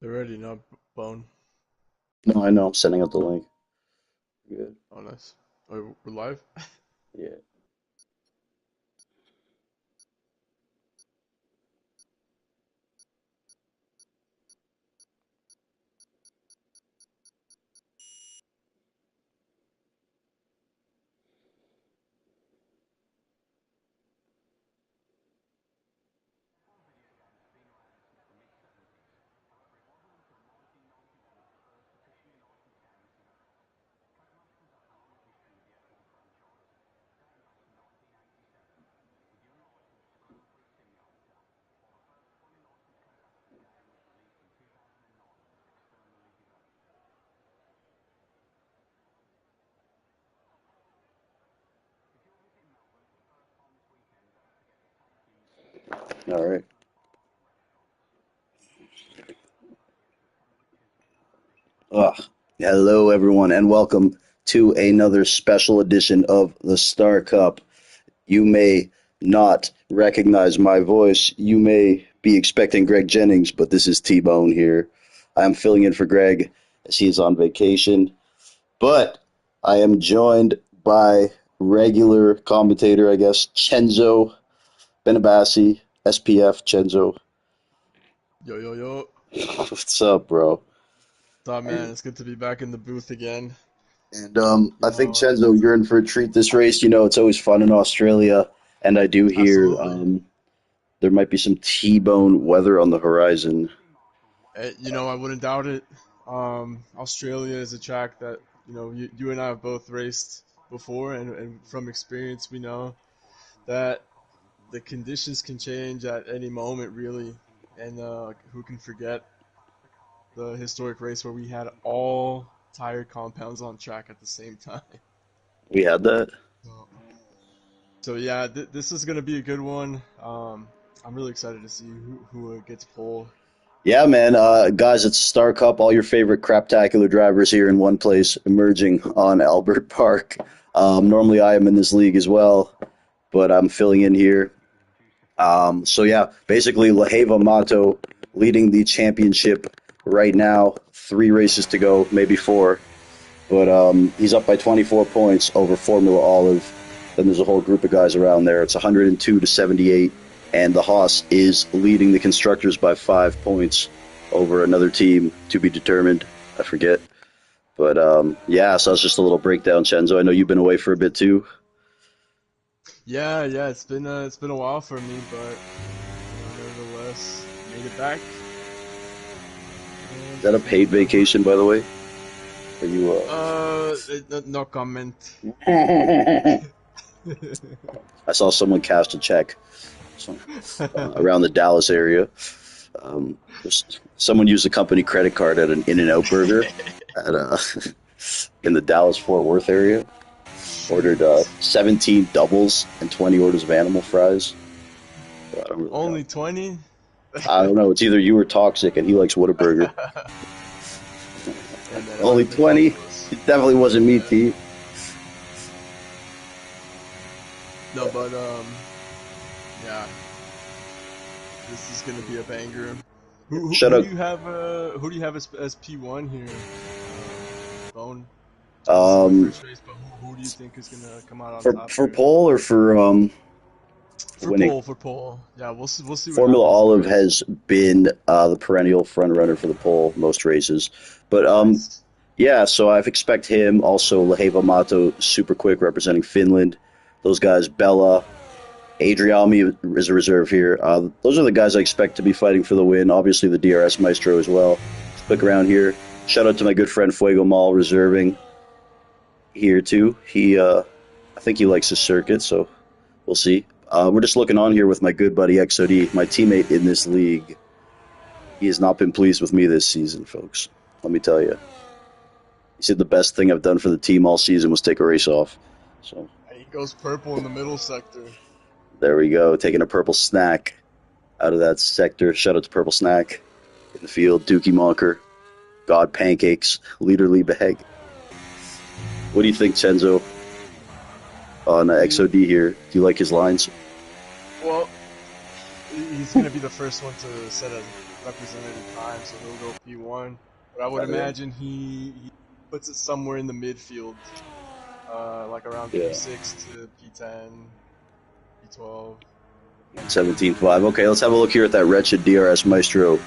They're ready now, Bone. No, I know. I'm sending out the link. Good. Oh, nice. Oh, we're live? Yeah. All right. Ugh. Hello, everyone, and welcome to another special edition of the Star Cup. You may not recognize my voice. You may be expecting Greg Jennings, but this is T-Bone here. I'm filling in for Greg as he is on vacation, but I am joined by regular commentator, I guess, Chenzo Benabassi, SPF. Chenzo, Yo, yo, yo. what's up, bro? What's up, man? It's good to be back in the booth again. And You I think know, Chenzo, you're in for a treat this race. You know, it's always fun in Australia, and I do hear absolutely. there might be some T-bone weather on the horizon. I wouldn't doubt it. Australia is a track that, you and I have both raced before, and from experience, we know that the conditions can change at any moment, really. And who can forget the historic race where we had all tire compounds on track at the same time? We had that. So yeah, this is gonna be a good one. I'm really excited to see who gets pole. Yeah, man. Guys, it's Star Cup. All your favorite craptacular drivers here in one place, emerging on Albert Park. Normally, I am in this league as well, but I'm filling in here. So yeah, basically Laheva Mato leading the championship right now. 3 races to go, maybe four. But he's up by 24 points over Formula Olive. Then there's a whole group of guys around there. It's 102 to 78, and the Haas is leading the constructors by 5 points over another team to be determined. I forget. But yeah, so that's just a little breakdown, Chenzo. I know you've been away for a bit too. Yeah, it's been a while for me, but nevertheless, made it back. Is And that a just paid been vacation, by the way? Are you? no comment. I saw someone cast a check around the Dallas area. Someone used a company credit card at an In-N-Out Burger at in the Dallas Fort Worth area. Ordered Jeez, 17 doubles and 20 orders of animal fries. I don't really know. only 20. I don't know. It's either you or Toxic, and he likes Whataburger. Hey man, it might Only have been both 20. of us. It definitely wasn't me, Yeah. T. No, but yeah, this is gonna be a banger. Shut Who do up. you have? Who do you have as P1 here? Bone. This is my Um, first race, but who do you think is gonna come out on for top for here? pole or for winning? For pole. Yeah, we'll see what Formula happens in the Olive race. has been the perennial front runner for the pole most races, but Nice. yeah. So I expect him also Leheva Mato, super quick, representing Finland. Those guys, Bella, Adriami is a reserve here. Those are the guys I expect to be fighting for the win. Obviously, the DRS Maestro as well. Quick around here. Shout out to my good friend Fuego Mal reserving here too. I think he likes his circuit, so we'll see. We're just looking on here with my good buddy XOD, my teammate in this league. He has not been pleased with me this season, folks. Let me tell you. He said the best thing I've done for the team all season was take a race off. So He goes purple in the middle sector. there we go, taking a purple snack out of that sector. Shout out to Purple Snack in the field. Dookie Monker, God Pancakes, Leader Lee Beheg. What do you think, Chenzo, on He, XOD here? Do you like his lines? well, he's gonna be the first one to set represented time, so he'll go P1. But I would Oh, yeah. imagine he puts it somewhere in the midfield, like around Yeah. P6 to P10, P12. 17.5. Okay, let's have a look here at that wretched DRS Maestro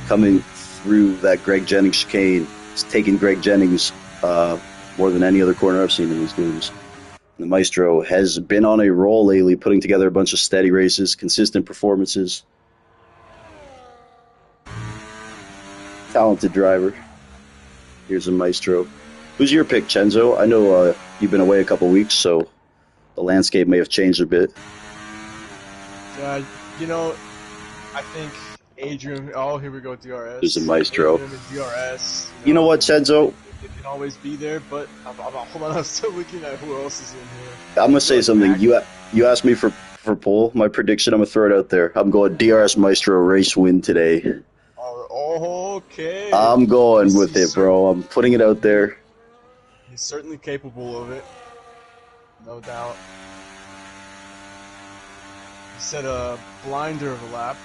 coming through that Greg Jennings chicane. It's taking Greg Jennings more than any other corner I've seen in these games. The Maestro has been on a roll lately, putting together a bunch of steady races, consistent performances. Talented driver. Here's a Maestro. Who's your pick, Chenzo? I know you've been away a couple weeks, so the landscape may have changed a bit. Yeah, I think Adrian. Oh, here we go, DRS. There's a Maestro. Adrian and DRS. You know what, Chenzo? It can always be there, but hold on. I'm still looking at who else is in here. I'm gonna say something. You asked me for poll. My prediction. I'm gonna throw it out there. I'm going DRS Maestro race win today. Oh, okay. I'm going with it, bro. I'm putting it out there. He's certainly capable of it, no doubt. He set a blinder of a lap,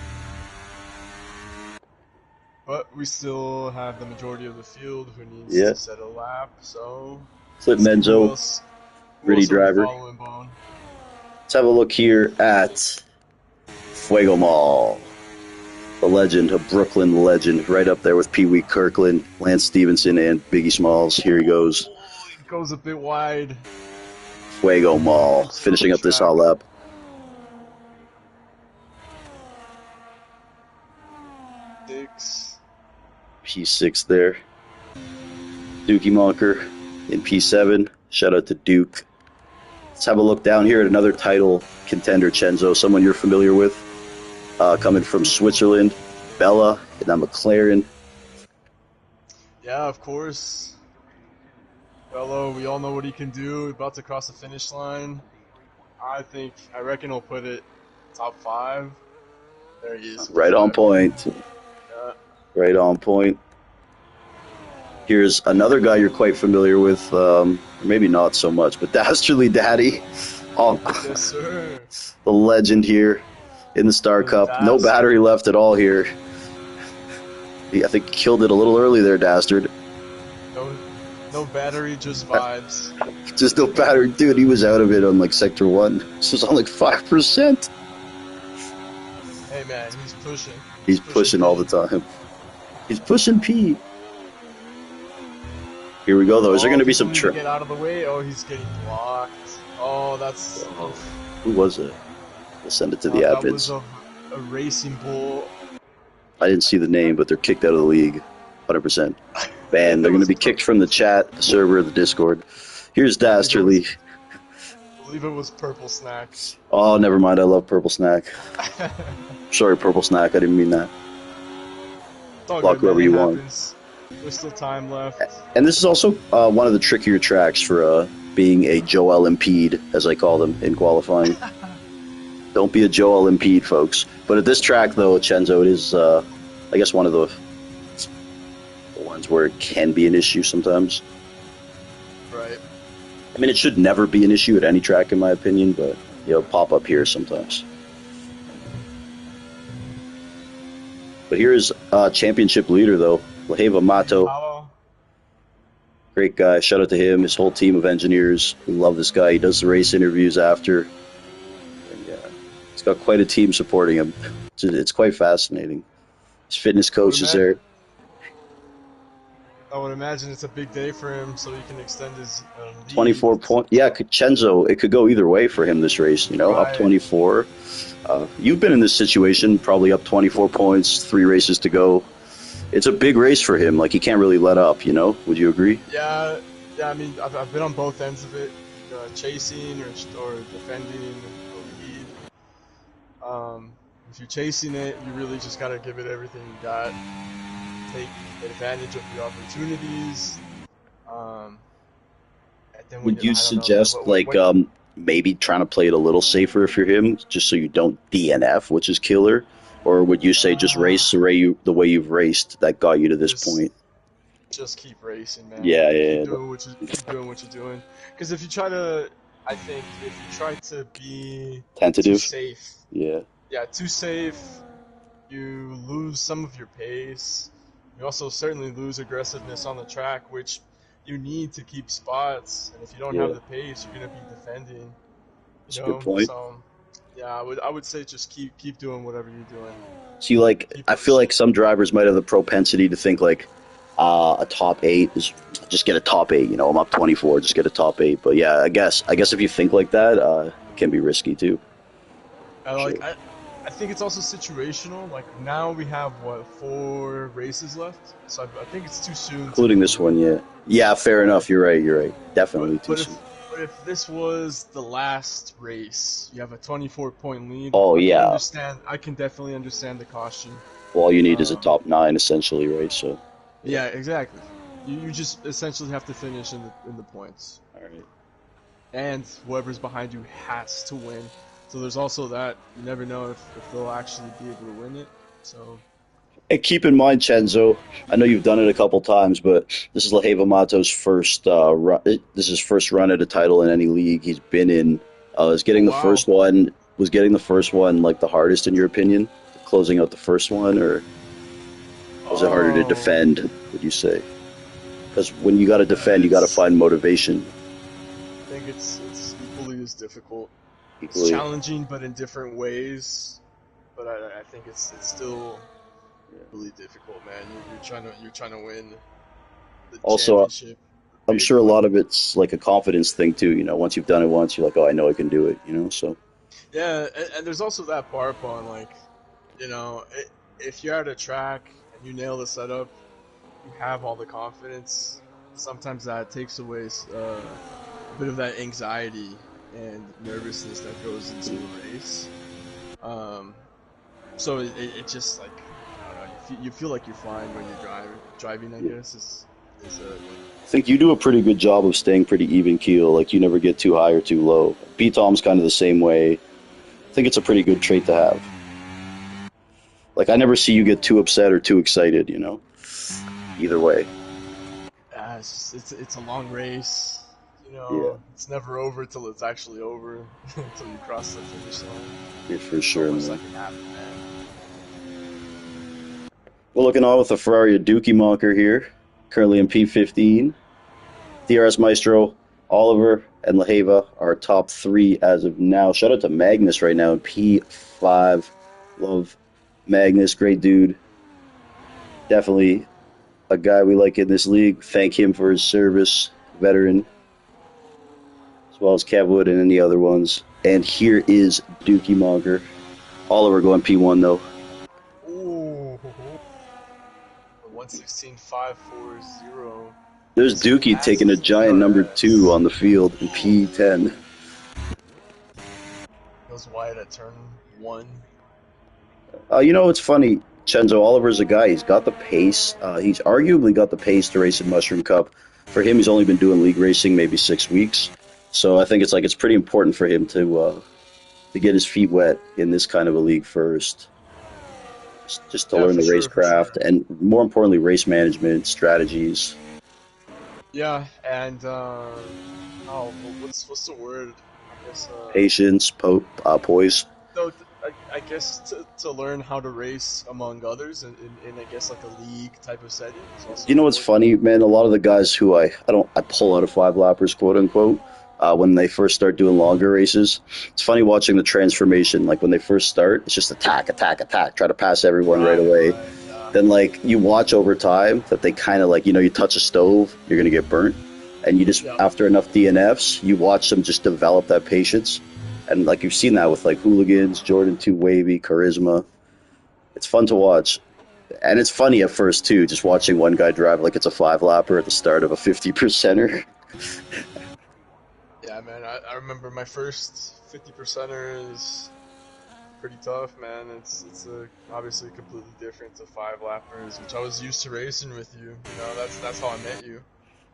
but we still have the majority of the field who needs to set a lap. So Flip Menzo, gritty driver. Let's have a look here at Fuego Mall, the legend, a Brooklyn legend, right up there with Pee Wee Kirkland, Lance Stevenson, and Biggie Smalls. Here he goes. It goes a bit wide. Fuego Mall, finishing up this hot lap. P6 there. Dookie Monker in P7. Shout out to Duke. Let's have a look down here at another title contender, Chenzo, someone you're familiar with, coming from Switzerland, Bella, and a McLaren. Yeah, of course. Bello, we all know what he can do. About to cross the finish line. I reckon he'll put it top 5. There he is. Right on point. Yeah. Right on point. Here's another guy you're quite familiar with, maybe not so much, but Dastardly Daddy. Oh, yes, sir. The legend here in the Star Cup. No battery left at all here. I think he killed it a little early there, Dastard. No battery, just vibes. Just no battery. Dude, he was out of it on like Sector 1. This was on like 5%. Hey, man, he's pushing. He's pushing all the time. He's pushing P. Here we go, though. Is there going to be some get out of the way? Oh, he's getting blocked. Oh, that's... Who was it? We'll send it to the admins. That was a Racing Bull. I didn't see the name, but they're kicked out of the league. 100%. Banned. They're going to be kicked from the chat, the server, the Discord. Here's Dastardly. I believe it was Purple Snack. Oh, never mind. I love Purple Snack. Sorry, Purple Snack. I didn't mean that. Block whoever you want. There's still time left. And this is also one of the trickier tracks for being a Joel Impede, as I call them in qualifying. Don't be a Joel Impede, folks. But at this track, though, Chenzo, it is, I guess, one of the ones where it can be an issue sometimes. Right. I mean, it should never be an issue at any track, in my opinion, but, pop up here sometimes. But here's championship leader, though, Leheva Mato. Great guy. Shout out to him, his whole team of engineers. We love this guy. He does the race interviews after. And, he's got quite a team supporting him. It's quite fascinating. His fitness coach is there. I would imagine it's a big day for him, so he can extend his 24 points. Yeah, Chenzo, it could go either way for him this race, right. Up 24. You've been in this situation, probably up 24 points, 3 races to go. It's a big race for him. Like, he can't really let up, Would you agree? Yeah. I mean, I've been on both ends of it, chasing or defending the lead. If you're chasing it, you really just got to give it everything you got. Take advantage of the opportunities. Would you suggest, maybe trying to play it a little safer if you're him, just so you don't DNF, which is killer? Or would you say just race the way you've raced that got you to this point? Just keep racing, man. Yeah. Keep doing what you're doing. Because if you try to be tentative, too safe. Yeah, too safe, you lose some of your pace. You also certainly lose aggressiveness on the track, which you need to keep spots. And if you don't have Yeah, the pace, you're gonna be defending. You that's a good know, point. so yeah, I would say just keep doing whatever you're doing. See, like Keep I feel pushing. like some drivers might have the propensity to think like a top eight is just get a top eight. You know, I'm up 24, just get a top eight. But yeah, I guess if you think like that, it can be risky too. I Sure, like I think it's also situational. Like now we have what 4 races left, so I think it's too soon to including this one. conclude. Yeah, yeah, fair Right. enough. You're right. You're right. Definitely But too but soon. if this was the last race, you have a 24-point lead. Oh yeah. I can definitely understand the caution. Well, all you need is a Um, top nine, essentially, right? So, yeah. yeah, exactly. You just essentially have to finish in the points, All right. and whoever's behind you has to win. So there's also that. You never know if they'll actually be able to win it. So And keep in mind, Chenzo, I know you've done it a couple times, but this is Leheva Mato's first run. This is his first run at a title in any league he's been in. Is oh getting the wow. first one was getting the first one like the hardest in your opinion? Closing out the first one, or was it harder to Oh, defend? Would you say? Because when you got to defend, you got to it's find motivation I think it's equally as difficult. It's equally. challenging, but in different ways. But I think it's still really difficult, man. You're trying to win the Also, championship, the I'm big sure a lot one. of it's like a confidence thing too. You know, once you've done it once, you're like, oh, I know I can do it. You know, so Yeah, and there's also that part on like, if you're at a track and you nail the setup, you have all the confidence. Sometimes that takes away a bit of that anxiety and nervousness that goes into a race. Um, so it just like I don't know, you feel like you're flying when you're driving. I yeah. guess is I think you do a pretty good job of staying pretty even keel. Like you never get too high or too low. B Tom's kind of the same way. I think it's a pretty good trait to have. Like I never see you get too upset or too excited. You know, either way. it's a long race. Yeah, It's never over till it's actually over, until you cross the finish line. yeah, for It's sure, almost man. like an happen, man. We're looking on with the Ferrari Dookie Monker here, currently in P15. DRS Maestro, Oliver, and Leheva are top three as of now. Shout out to Magnus right now in P5. Love Magnus, great dude. Definitely a guy we like in this league. Thank him for his service, veteran, as well as Kev Wood and any other ones. And here is Dookie Monker. Oliver going P1 though. Ooh, 116.540. There's His Dookie taking a fastest giant number two DRS. on the field in Ooh, P10. goes wide at turn one. It's funny. Chenzo Oliver's a guy. He's got the pace. He's arguably got the pace to race in Mushroom Cup. For him, he's only been doing league racing maybe 6 weeks. So I think it's pretty important for him to get his feet wet in this kind of a league first, just to Yeah, learn for the sure, for racecraft sure. and more importantly, race management strategies, Yeah, and oh, what's the word? I guess patience, poise. no, I guess to learn how to race among others in I guess like a league type of setting is You also know what's important. funny, man? A lot of the guys who I pull out of five lappers, quote unquote, when they first start doing longer races. It's funny watching the transformation. Like when they first start, it's just attack, attack, attack, try to pass everyone right Right, away. right, yeah, Then like you watch over time that they kind of like you touch a stove, you're gonna get burnt, and you just yeah. after enough DNFs, you watch them just develop that patience. And like you've seen that with like hooligans, Jordan Two Wavy, Charisma. It's fun to watch. And it's funny at first too, just watching one guy drive like it's a five lapper at the start of a 50 percenter. Yeah, man. I remember my first 50 percenter is pretty tough, man. It's obviously completely different to 5 lappers, which I was used to racing with you. That's how I met you.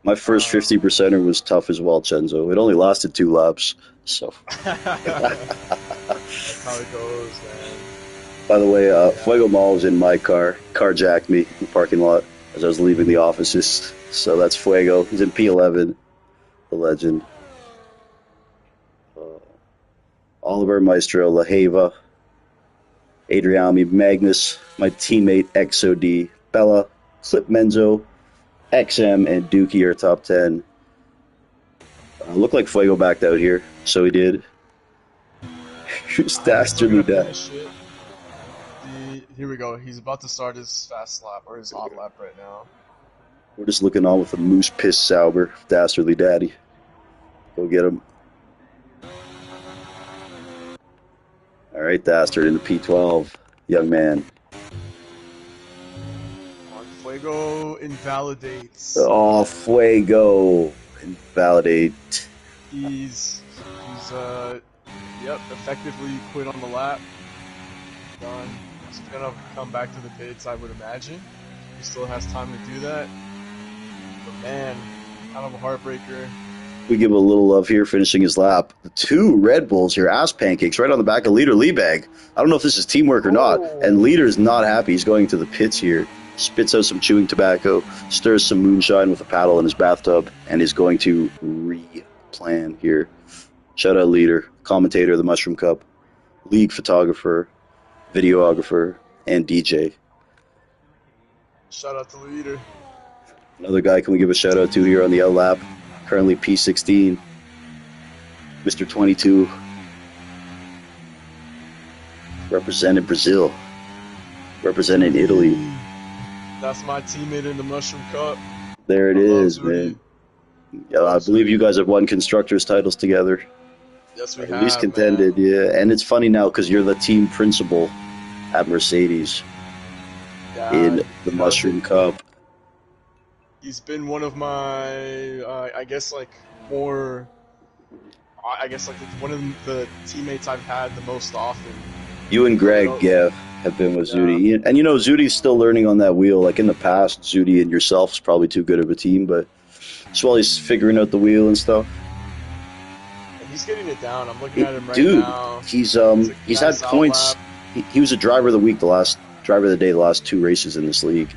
My first 50 Um, percenter was tough as well, Chenzo. It only lasted 2 laps. So, that's how it goes, man. by the way, Yeah. Fuego Mall was in my car, carjacked me in the parking lot as I was leaving the offices. So that's Fuego. He's in P11, the legend. Uh, Oliver Maestro, La Heva, Adriami, Magnus, my teammate XOD, Bella, Clip Menzo, XM, and Dookie are top 10. Looked like Fuego backed out here, so he did. He's still Dastardly gonna Dad. finish it. Here we go. He's about to start his fast lap or his hot lap right now. We're just looking on with a moose piss Sauber, Dastardly Daddy. Go get him. All right, Dastard into P12. Young man. Fuego invalidates. Oh, Fuego. Invalidate. He's effectively quit on the lap. Done. He's gonna come back to the pits, I would imagine. He still has time to do that. But man, kind of a heartbreaker. We give a little love here, finishing his lap. The 2 Red Bulls here, ass pancakes, right on the back of Leader Liebag. I don't know if this is teamwork or not. And Leader's not happy. He's going to the pits here. Spits out some chewing tobacco, stirs some moonshine with a paddle in his bathtub, and is going to re-plan here. Shout out Leader, commentator of the Mushroom Cup, league photographer, videographer, and DJ. Shout out to Leader. Another guy can we give a shout out to here on the L lap? Currently P16, Mr. 22, represented Brazil, represented Italy. That's my teammate in the Mushroom Cup. There it is, man. Yeah, I believe you guys have won constructors titles together. Yes, we have. At least contended, man. yeah. And it's funny now because you're the team principal at Mercedes in the Mushroom Cup. He's been one of my, one of the teammates I've had the most often. You and Greg, have been with Zudi. And you know, Zudi's still learning on that wheel. Like in the past, Zudi and yourself is probably too good of a team, but just while he's figuring out the wheel and stuff. And he's getting it down. I'm looking at him right now. He's had points. He was a driver of the week, driver of the day, the last 2 races in this league.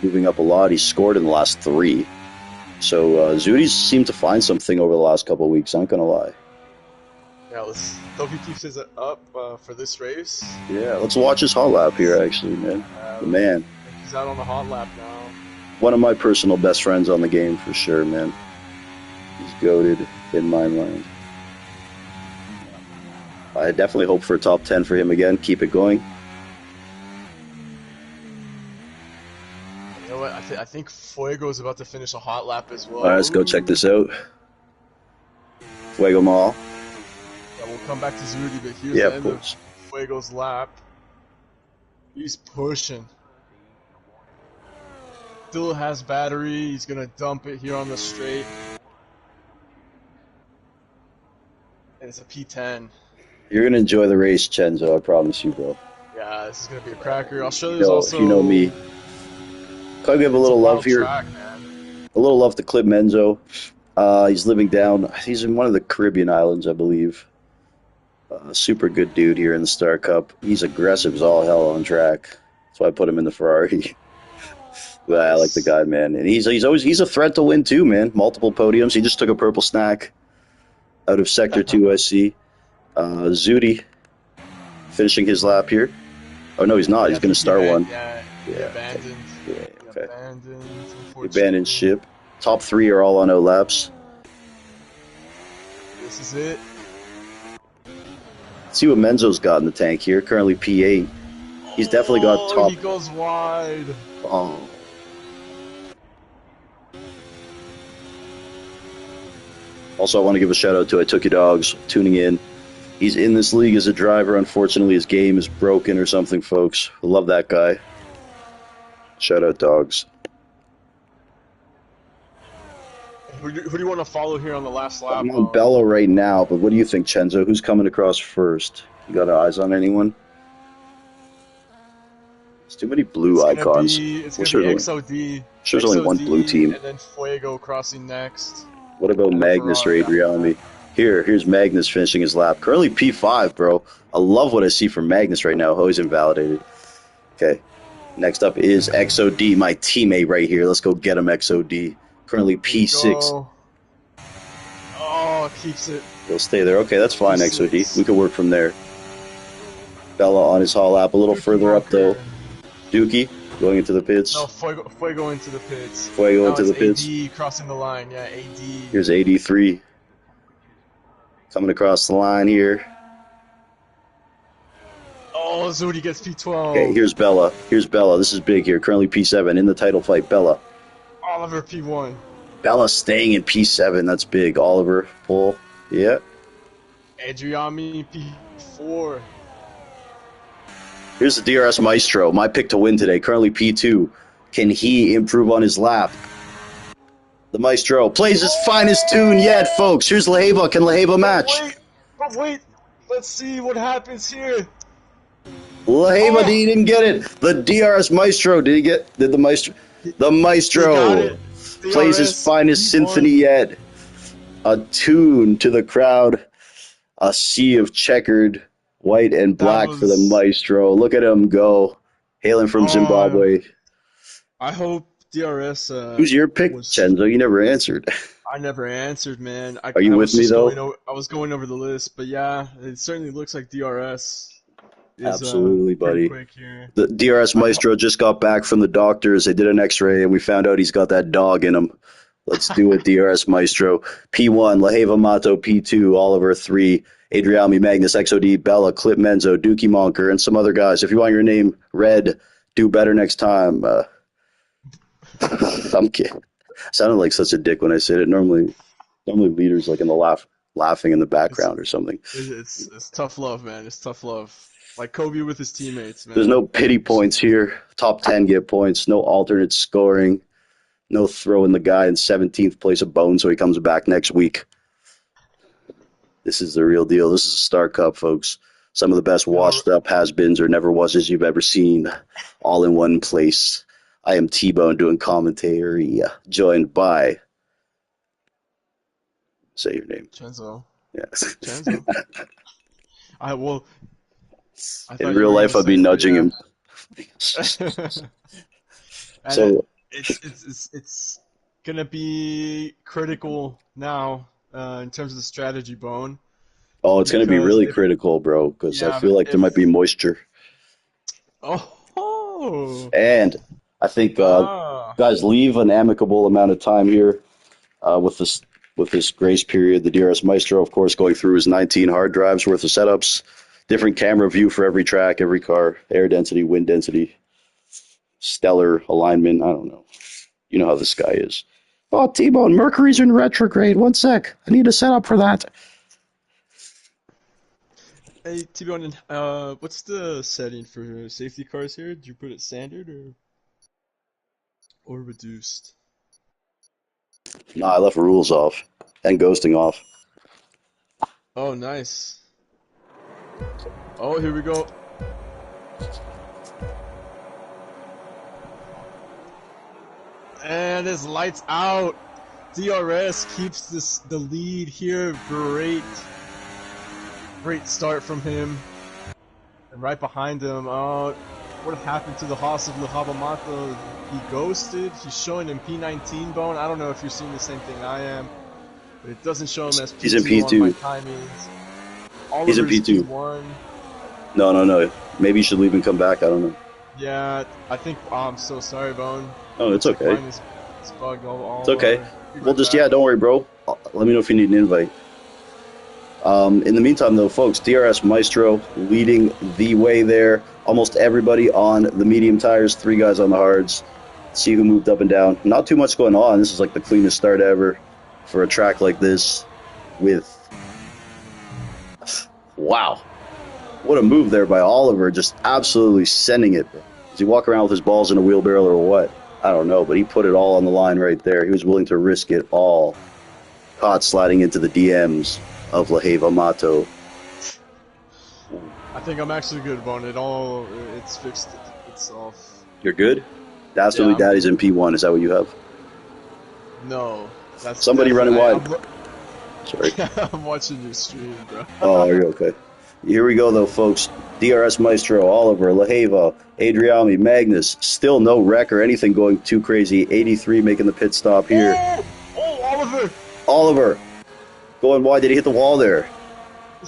Moving up a lot. He's scored in the last 3. So Zudi's seemed to find something over the last couple of weeks, I'm not going to lie. Yeah, let's hope he keeps his up for this race. Yeah, let's watch his hot lap here, actually, man. The man. He's out on the hot lap now. One of my personal best friends on the game, for sure, man. He's goated in my mind. I definitely hope for a top 10 for him again. Keep it going. You know what? I think Fuego is about to finish a hot lap as well. All right, let's go check this out. Fuego Mall. Yeah, we'll come back to Zudi, but here's the end of Fuego's lap. He's pushing. Still has battery. He's going to dump it here on the straight. And it's a P10. You're going to enjoy the race, Chenzo, I promise you, bro. Yeah, this is going to be a cracker. Australia's also... You know me. Can I give a little love here? Track, a little love to Clip Menzo. He's living down. He's in one of the Caribbean islands, I believe. Super good dude here in the Star Cup. He's aggressive as all hell on track. That's why I put him in the Ferrari. But I like the guy, man. And he's a threat to win too, man. Multiple podiums. He just took a purple snack out of Sector 2, I see. Zudi finishing his lap here. Oh, no, he's not. He's going to start one. He abandoned. Okay. Abandoned ship. Top 3 are all on out laps. This is it. Let's see what Menzo's got in the tank here. Currently P8. He's definitely got top. He goes wide. Oh. Also, I want to give a shout out to I Took Your Dogs tuning in. He's in this league as a driver. Unfortunately, his game is broken or something, folks. I love that guy. Shout out, Dogs. Who do you want to follow here on the last lap? I'm on Bello right now, but what do you think, Chenzo? Who's coming across first? You got eyes on anyone? There's too many blue icons. It's going to be XOD. There's only one blue team. And then Fuego crossing next. What about Magnus or Adriami? Here's Magnus finishing his lap. Currently P5, bro. I love what I see from Magnus right now. Oh, he's invalidated. Okay. Next up is XOD, my teammate right here. Let's go get him, XOD. Currently P6. Oh, keeps it. He'll stay there. Okay, that's fine, P6. XOD. We can work from there. Bella on his haul lap. A little Dookie further up, though. Monker. Dookie going into the No, pits. Fuego into the pits. Fuego Now into the it's pits. AD crossing the line. Yeah, AD. Here's 83 coming across the line here. Oh, Zodi gets P12. Okay, here's Bella. Here's Bella. This is big here. Currently P7 in the title fight. Bella. Oliver P1. Bella staying in P7. That's big. Oliver, pull. Yeah. Adriami P4. Here's the DRS Maestro. My pick to win today. Currently P2. Can he improve on his lap? The Maestro plays his finest tune yet, folks. Here's Leheva. Can Leheva match? Wait. Let's see what happens here. Leheva didn't get it. The DRS Maestro. Did the Maestro? The Maestro plays his finest symphony yet. A tune to the crowd. A sea of checkered white and black for the Maestro. Look at him go. Hailing from Zimbabwe. I hope DRS. Who's your pick, Chenzo? You never answered. I never answered, man. Are you with me, though? I was going over the list, but yeah, it certainly looks like DRS. Absolutely, buddy. Quick here. The DRS Maestro just got back from the doctors. They did an x-ray, and we found out he's got that dog in him. Let's do it, DRS Maestro. P1, Leheva Mato, P2, Oliver, 3, Adriami, Magnus, XOD, Bella, Clip Menzo, Dookie Monker, and some other guys. If you want your name read, do better next time. I'm kidding. Sounded like such a dick when I said it. Normally leaders like in the laughing in the background or something. It's tough love, man. It's tough love. Like Kobe with his teammates, man. There's no pity points here. Top 10 get points. No alternate scoring. No throwing the guy in 17th place a bone so he comes back next week. This is the real deal. This is a Star Cup, folks. Some of the best washed-up has-beens or never-washes you've ever seen, all in one place. I am T-Bone doing commentary, joined by... Say your name. Chenzo. Yes. Chenzo. In real life, I'd be nudging him. So it's gonna be critical now in terms of the strategy, Bone. Oh, it's gonna be really critical, bro, because I feel like there might be moisture. Oh. And I think guys leave an amicable amount of time here with this grace period. The DRS Maestro, of course, going through his 19 hard drives worth of setups. Different camera view for every track, every car, air density, wind density, stellar alignment. I don't know. You know how this guy is. Oh, T-Bone, Mercury's in retrograde. 1 sec. I need a setup for that. Hey, T-Bone, what's the setting for safety cars here? Did you put it standard or reduced? Nah, I left rules off and ghosting off. Oh, nice. Oh, here we go. And it's lights out. DRS keeps the lead here. Great start from him. And right behind him, what happened to the Haas of Leheva Mato? He ghosted. He's showing him P19 Bone. I don't know if you're seeing the same thing I am, but it doesn't show him as P2 He's in P2. on my timings. He's in P2. P1. No. Maybe you should leave and come back. I don't know. Yeah, I think. I'm so sorry, Bone. Oh, it's okay. It's bugged all it's okay. Well, just back. don't worry, bro. Let me know if you need an invite. In the meantime, though, folks, DRS Maestro leading the way there. Almost everybody on the medium tires, 3 guys on the hards. See who moved up and down. Not too much going on. This is like the cleanest start ever for a track like this. Wow. What a move there by Oliver, just absolutely sending it. Does he walk around with his balls in a wheelbarrow or what? I don't know, but he put it all on the line right there. He was willing to risk it all. Caught sliding into the DMs of Leheva Mato. I think I'm actually good, Bone. It's fixed itself. You're good? Dastardly Daddy's in P1. Is that what you have? No. That's somebody running wide. Sorry. I'm watching your stream, bro. Oh, are you okay? Here we go, though, folks. DRS Maestro, Oliver, Leheva, Adriami, Magnus. Still no wreck or anything going too crazy. 83 making the pit stop here. Oh, Oliver! Oliver. Going wide. Did he hit the wall there?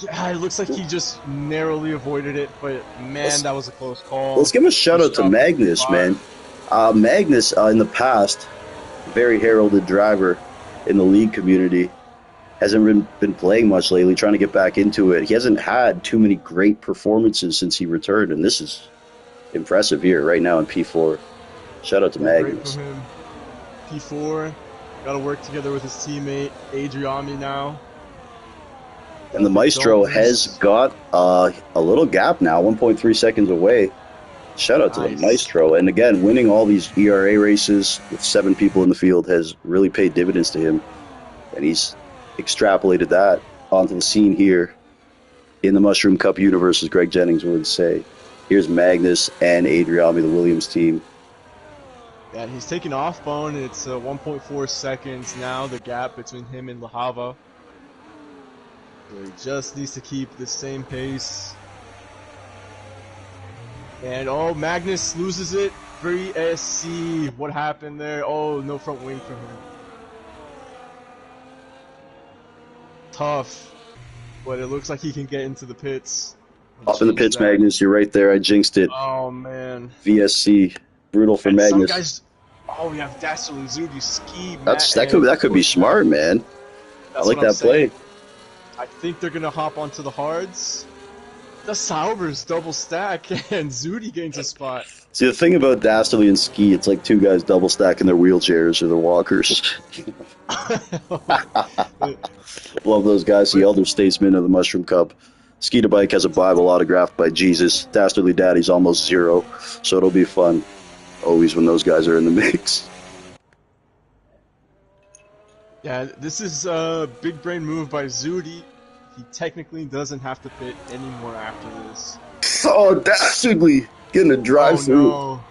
Yeah, it looks like he just narrowly avoided it, but man, Let's that was a close call. let's give a shout out to Verstappen Magnus, man. P5. Magnus in the past, very heralded driver in the league community, hasn't been playing much lately. Trying to get back into it. He hasn't had too many great performances since he returned, and this is impressive here right now in P4. Shout out to Yeah, great for Magnus. him. P4, got to work together with his teammate Adriami now. And the Hope they Maestro don't has lose. got a little gap now, 1.3 seconds away. Shout out to the Nice. Maestro. And again, winning all these ERA races with 7 people in the field has really paid dividends to him. And he's extrapolated that onto the scene here in the Mushroom Cup universe, as Greg Jennings would say. Here's Magnus and Adriami, the Williams team. Yeah, he's taking off bone. It's 1.4 seconds now, the gap between him and Lahava. So he just needs to keep the same pace. And oh, Magnus loses it. Free SC. What happened there? Oh, no front wing for him. Tough. But it looks like he can get into the pits. Up in the Change pits, that. Magnus. You're right there. I jinxed it. Oh, man. VSC. Brutal for And some Magnus. guys. Oh, we have Dastardly Zudi, Ski, That Matt, and could be smart, man. I that's like what I'm that play. saying. I think they're gonna hop onto the hards. The Saubers double stack, and Zudi gains a spot. See, the thing about Dastardly and Ski, it's like two guys double stacking their wheelchairs or their walkers. Love those guys, the elder statesmen of the Mushroom Cup. Ski to Bike has a Bible autographed by Jesus. Dastardly Daddy's almost 0, so it'll be fun always when those guys are in the mix. Yeah, this is a big brain move by Zudi. He technically doesn't have to pit anymore after this. Oh, Dastardly getting a drive through. Oh no.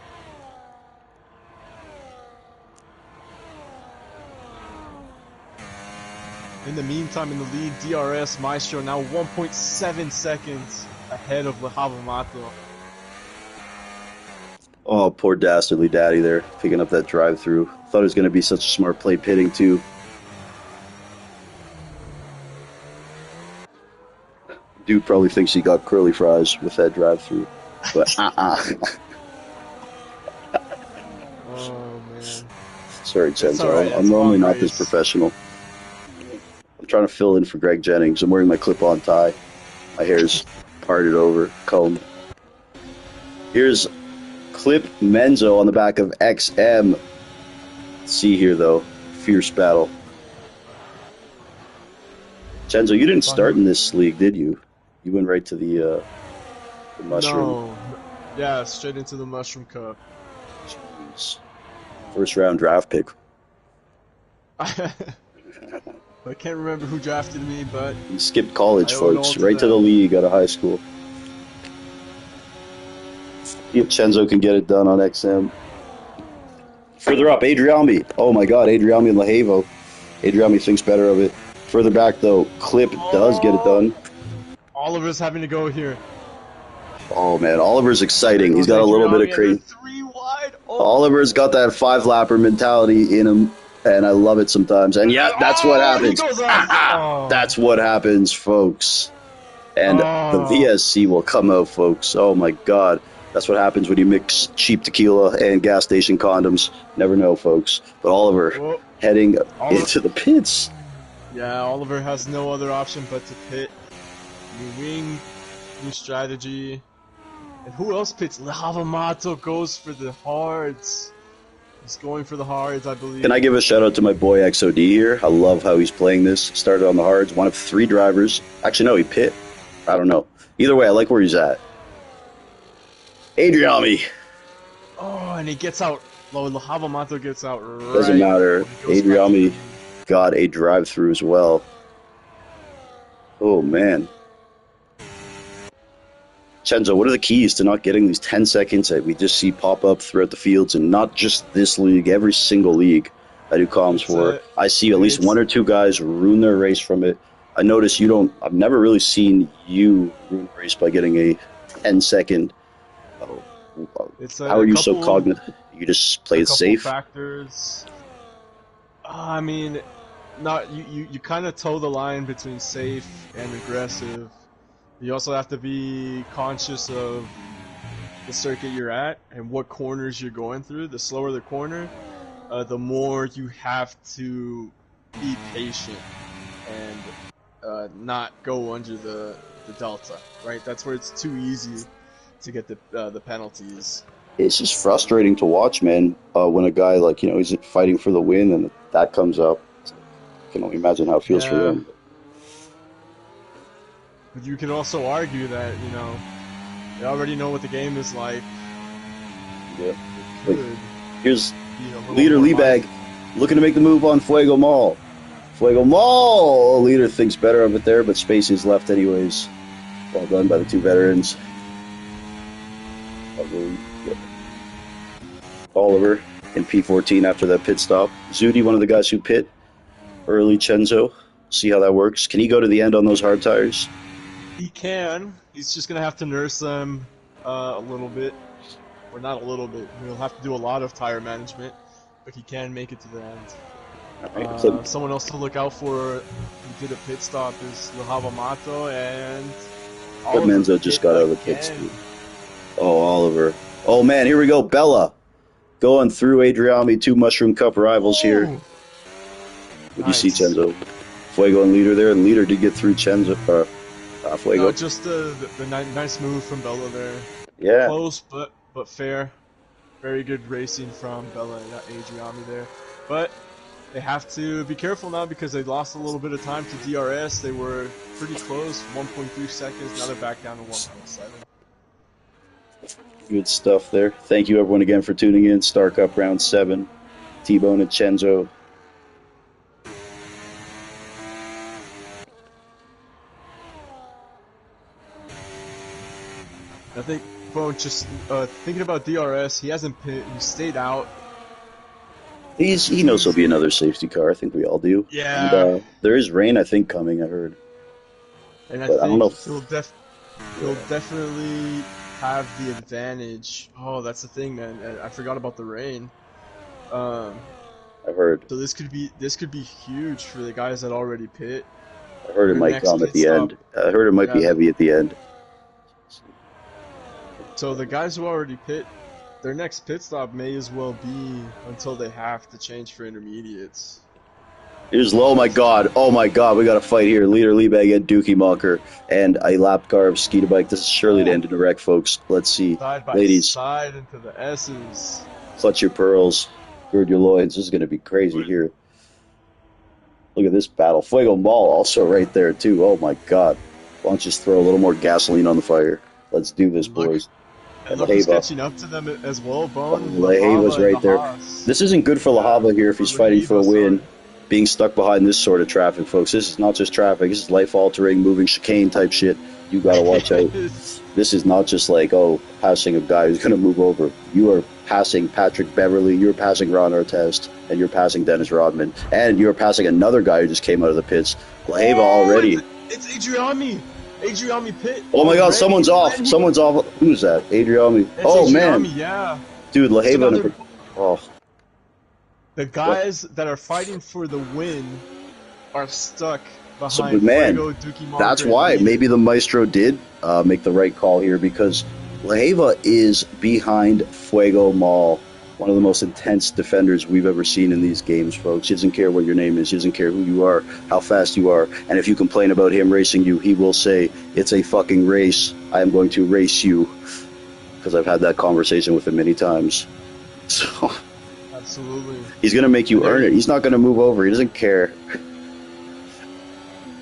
In the meantime, in the lead, DRS Maestro now 1.7 seconds ahead of Lahava Mato. Oh, poor Dastardly Daddy there, picking up that drive through. Thought it was going to be such a smart play pitting, too. Dude probably thinks he got curly fries with that drive through. But Oh man. Sorry, It's alright, Chenzo. I'm it's a normally long not this race. professional. I'm trying to fill in for Greg Jennings. I'm wearing my clip-on tie. My hair's parted over, combed. Here's Clip Menzo on the back of XM. Let's see here, though. Fierce battle. Chenzo, you didn't start in this league, did you? You went right to the Mushroom. No. Yeah, straight into the Mushroom Cup. Jeez. First round draft pick. I can't remember who drafted me, but You skipped college, I owe it all folks. to Right to them. the league out of high school. See if Chenzo can get it done on XM. Further up, Adriami. Oh my god, Adriami and Lahavo. Adriami thinks better of it. Further back, though, Clip does get it done. Oliver's having to go here. Oh man, Oliver's exciting. He's got a little bit of crazy. 3 wide. Oh. Oliver's got that 5-lapper mentality in him, and I love it sometimes. And yeah, that's what happens. He goes off. Oh. That's what happens, folks. And the VSC will come out, folks. Oh my god. That's what happens when you mix cheap tequila and gas station condoms. Never know, folks. But Oliver Whoa. heading into the pits. Yeah, Oliver has no other option but to pit. New wing, new strategy. And who else pits? Lahava Mato goes for the hards. He's going for the hards, I believe. Can I give a shout out to my boy XOD here? I love how he's playing this. Started on the hards, one of 3 drivers. Actually, no, he pit. I don't know. Either way, I like where he's at. Adriami. Oh, and he gets out. Lahava Mato gets out right. Doesn't matter. He goes back Adriami to- got a drive through as well. Oh, man. Chenzo, what are the keys to not getting these 10 seconds that we just see pop up throughout the fields, and not just this league, every single league I do comms for? I see at least 1 or 2 guys ruin their race from it. I notice you don't. I've never really seen you ruin a race by getting a 10-second. How are you so cognitive? You just play it couple safe? factors. I mean, not you kind of toe the line between safe and aggressive. You also have to be conscious of the circuit you're at and what corners you're going through. The slower the corner, the more you have to be patient and not go under the delta, right? That's where it's too easy to get the penalties. It's just frustrating to watch, man. When a guy like he's fighting for the win and that comes up, I can only imagine how it feels for Yeah, them. but you can also argue that they already know what the game is like. Yeah. It Like, could here's be a little leader more Liebag looking to make the move on Fuego Mall. Fuego Mall! Leader thinks better of it there, but Spacey's left anyways. Well done by the two veterans. Oliver in P14 after that pit stop. Zudi, one of the guys who pit early. Chenzo, see how that works. Can he go to the end on those hard tires? He can. He's just gonna have to nurse them a little bit, or not a little bit. He'll have to do a lot of tire management, but he can make it to the end. Right, so Someone else to look out for who did a pit stop is Lahava Mato and Oliver Menzo just pit got out of the pits. again. Oh, Oliver. Oh, man, here we go. Bella going through Adriami, two Mushroom Cup rivals here. Ooh, What do you see, nice. Chenzo? Fuego and Leader there, and Leader did get through Chenzo. Fuego. No, just the nice move from Bella there. Yeah. Close, but fair. Very good racing from Bella and Adriami there. But they have to be careful now because they lost a little bit of time to DRS. They were pretty close, 1.3 seconds. Now they're back down to 1.7. Good stuff there. Thank you, everyone, again for tuning in. Star Cup Round 7. T-Bone and Chenzo. I think, Bone, just thinking about DRS, he hasn't pit, he stayed out. He knows he'll be another safety car. I think we all do. Yeah. And there is rain, I think, coming. I heard. And I But I don't think know. he'll definitely have the advantage. Oh, that's the thing, man. I forgot about the rain. Um, I heard. so this could be huge for the guys that already pit. I heard it Their might next come at pit the stop. end. I heard it might be Yeah. heavy at the end. So the guys who already pit, their next pit stop may as well be until they have to change for intermediates. Here's low. Oh my god. Oh my god. We got a fight here. Leader Liebag and Dookie Mocker and a lap car of Skeeter Bike. This is surely to end in a wreck, folks. Let's see. Side by Ladies, side into the S's. clutch your pearls. Gird your loins. This is going to be crazy here. Look at this battle. Fuego Mall also right there, too. Oh my god. Why don't you just throw a little more gasoline on the fire? Let's do this, boys. And look who's catching up to them as well, Bone. Laheva's Lahava and right there. Haas. This isn't good for Lahava here if he's fighting for a win. Sorry. Being stuck behind this sort of traffic, folks. This is not just traffic. This is life-altering, moving chicane type shit. You gotta watch out. This is not just like, passing a guy who's gonna move over. You are passing Patrick Beverly, you're passing Ron Artest, and you're passing Dennis Rodman, and you're passing another guy who just came out of the pits. Lahava already. It's Adriami. Adriami pit. Oh my god, already. someone's off. Someone's off. Who's that? Adriami. It's Oh Adriami, man. yeah. Dude, So now Lahava. Oh. the guys that are fighting for the win are stuck So, behind man, Fuego, Dookie Mocker, that's and why. Leader. Maybe the Maestro did make the right call here because Lahava is behind Fuego Mall, one of the most intense defenders we've ever seen in these games, folks. He doesn't care what your name is. He doesn't care who you are, how fast you are. And if you complain about him racing you, he will say, it's a fucking race. I am going to race you. Because I've had that conversation with him many times. So Absolutely. he's going to make you earn it. He's not going to move over. He doesn't care.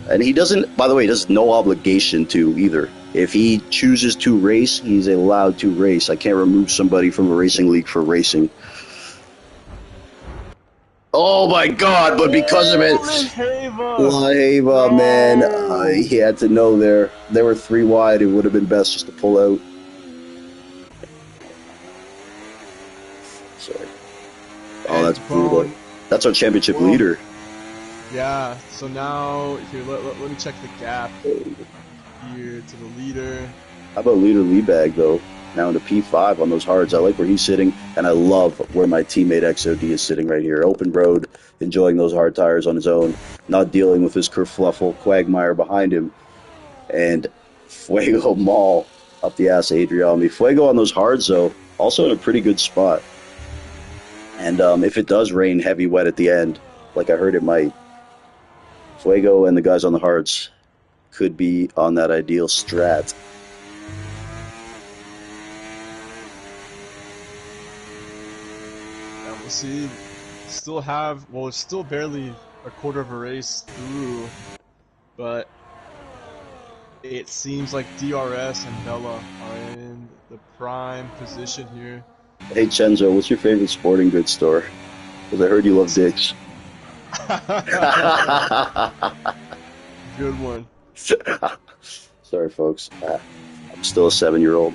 And he doesn't, by the way, he has no obligation to either. If he chooses to race, he's allowed to race. I can't remove somebody from a racing league for racing. Oh my god, but because of it, Lahava, man, he had to know there. They were 3 wide. It would have been best just to pull out. Sorry. Oh, that's brutal. That's our championship leader. Yeah, so now, here, let me check the gap here to the leader. How about leader Liebag, though? now into P5 on those hards. I like where he's sitting, and I love where my teammate XOD is sitting right here. Open road, enjoying those hard tires on his own, not dealing with this kerfluffle quagmire behind him. And Fuego Mall up the ass of Adriami. Fuego on those hards, though, also in a pretty good spot. And if it does rain heavy wet at the end, like I heard it might, Fuego and the guys on the hards could be on that ideal strat. And we'll see. Still have, well, it's still barely a quarter of a race through, but it seems like DRS and Bella are in the prime position here. Hey Chenzo, what's your favorite sporting goods store? Because I heard you love Dick's. Good one. Sorry, folks. I'm still a 7-year-old.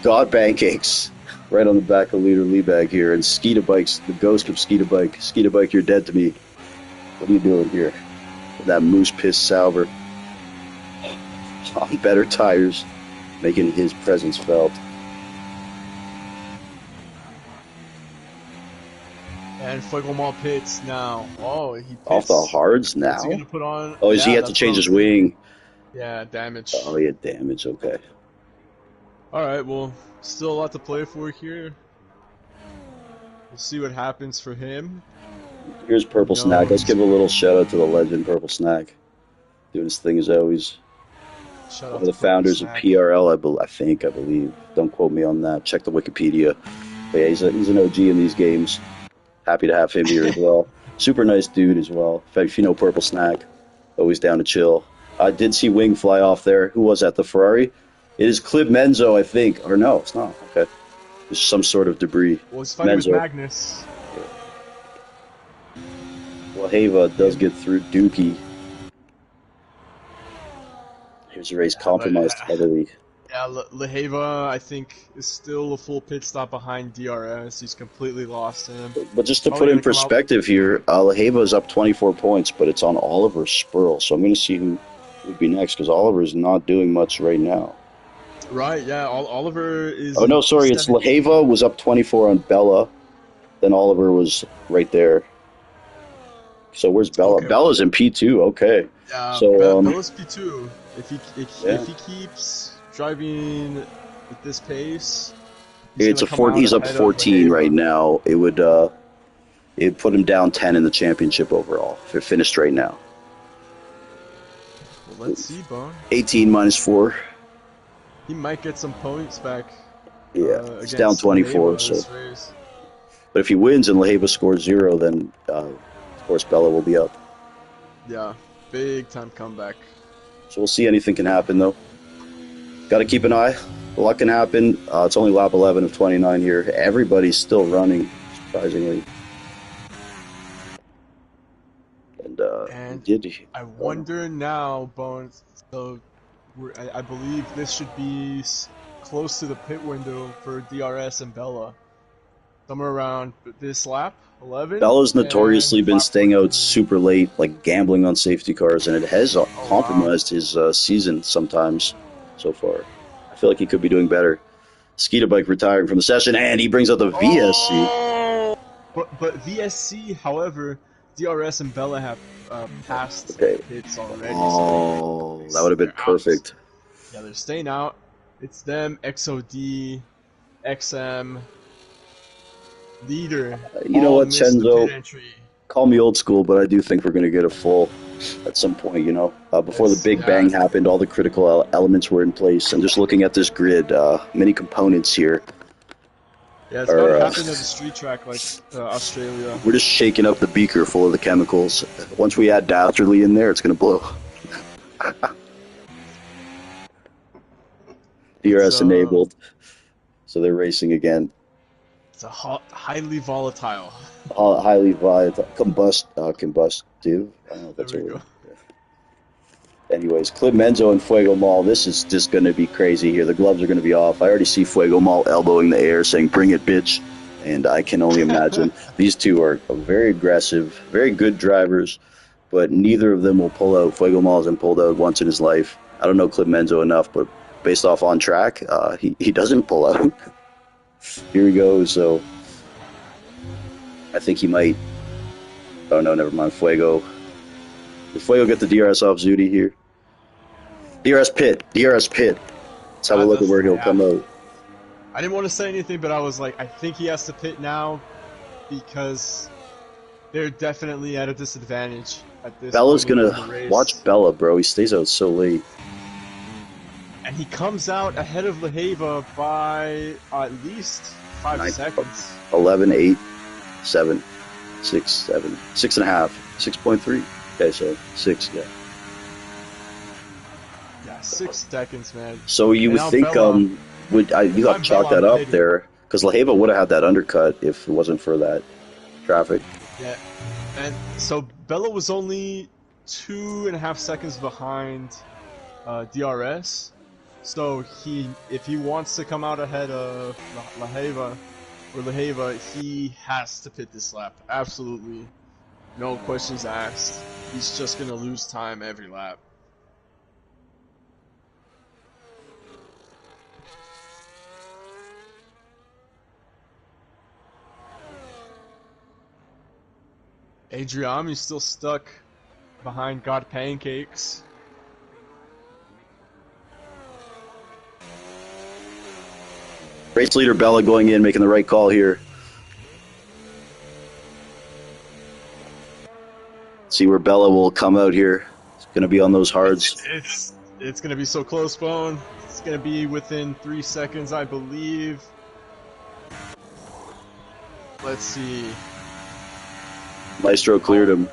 God Pancakes, right on the back of Leader Leabag here, and Skeeta Bikes, the ghost of Skeeta Bike. Skeeta Bike, you're dead to me. What are you doing here? With that moose piss salver on better tires, making his presence felt. And Fuego Mall pits now. Oh, he pits. Off the hards now? What's he gonna put on? Oh, does he have to change his wing? Yeah, damage. Oh, yeah, damage, okay. Alright, well, still a lot to play for here. We'll see what happens for him. Here's Purple Snack. Let's give a little shout out to the legend, Purple Snack. Doing his thing as always. Shout One of the founders of PRL, I believe. Don't quote me on that. Check the Wikipedia. But yeah, he's an OG in these games. Happy to have him here as well. Super nice dude as well. In fact, if you know Purple Snack, always down to chill. I did see Wing fly off there. Who was that? The Ferrari? It is Clib Menzo, I think. Or no, it's not. Okay. There's some sort of debris. Well, he's fighting with Magnus. Well, Hava does get through Dookie. Here's a race compromised heavily. Yeah, Leheva, I think, is still a full pit stop behind DRS. He's completely lost him. But just to put in perspective here, Leheva is up 24 points, but it's on Oliver Spurl. So I'm going to see who would be next, because Oliver is not doing much right now. Right, yeah, Oliver is... Oh, no, sorry, it's Leheva was up 24 on Bella. Then Oliver was right there. So where's Bella? Okay. Bella's in P2, okay. Yeah, so, Bella's P2. If he keeps driving at this pace, he's up 14 right now. It would put him down 10 in the championship overall if it finished right now. Well, let's see, Bone. 18 minus 4. He might get some points back. Yeah, it's down 24. So, but if he wins and Leheva scores 0, then of course Bella will be up. Yeah, big time comeback. So we'll see. Anything can happen, though. Got to keep an eye. A lot can happen. It's only lap 11 of 29 here. Everybody's still running, surprisingly. And I wonder now, Bones. So I believe this should be close to the pit window for DRS and Bella. Somewhere around this lap, 11. Bella's notoriously been staying out super late, like gambling on safety cars, and it has compromised his season sometimes so far. I feel like he could be doing better. Skeeta Bike retiring from the session, and he brings out the VSC. Oh! But VSC, however, DRS and Bella have passed hits already. Oh, so that would have been perfect. Yeah, they're staying out. It's them, XOD, XM, Leader. You know what, Chenzo? Call me old school, but I do think we're going to get a full at some point, before the Big Bang happened, all the critical elements were in place, and just looking at this grid, many components here. Yeah, it's got to happen at a street track like Australia. We're just shaking up the beaker full of the chemicals. Once we add Dastardly in there, it's going to blow. DRS enabled, so they're racing again. It's a highly volatile. Highly volatile. Combustive. I don't know if that's a word. Anyways, Clib Menzo and Fuego Mall. This is just going to be crazy here. The gloves are going to be off. I already see Fuego Mall elbowing the air, saying, "Bring it, bitch." And I can only imagine. These two are very aggressive, very good drivers, but neither of them will pull out. Fuego Mall hasn't pulled out once in his life. I don't know Clib Menzo enough, but based off on track, he doesn't pull out. Here he goes. So I think he might. Oh no, never mind. Fuego. Did Fuego get the DRS off Zudi here? DRS pit. DRS pit. Let's have a look at where he'll come out. I didn't want to say anything, but I was like, I think he has to pit now because they're definitely at a disadvantage at this Bella's point in gonna the race. watch Bella, bro. He stays out so late. And he comes out ahead of Leheva by at least 5 seconds. 11, 8, 7, 6, 7, 6.5, 6.3. Okay, so 6, yeah. Yeah, 6 seconds, man. So you would think, you got to chalk that up there, because Leheva would have had that undercut if it wasn't for that traffic. Yeah, and so Bella was only 2.5 seconds behind DRS. So if he wants to come out ahead of Leheva, he has to pit this lap. Absolutely, no questions asked. He's just gonna lose time every lap. Adriami's still stuck behind God Pancakes. Race leader Bella going in, making the right call here. See where Bella will come out here. It's going to be on those hards. It's going to be so close, Bone. It's going to be within 3 seconds, I believe. Let's see. Maestro cleared him.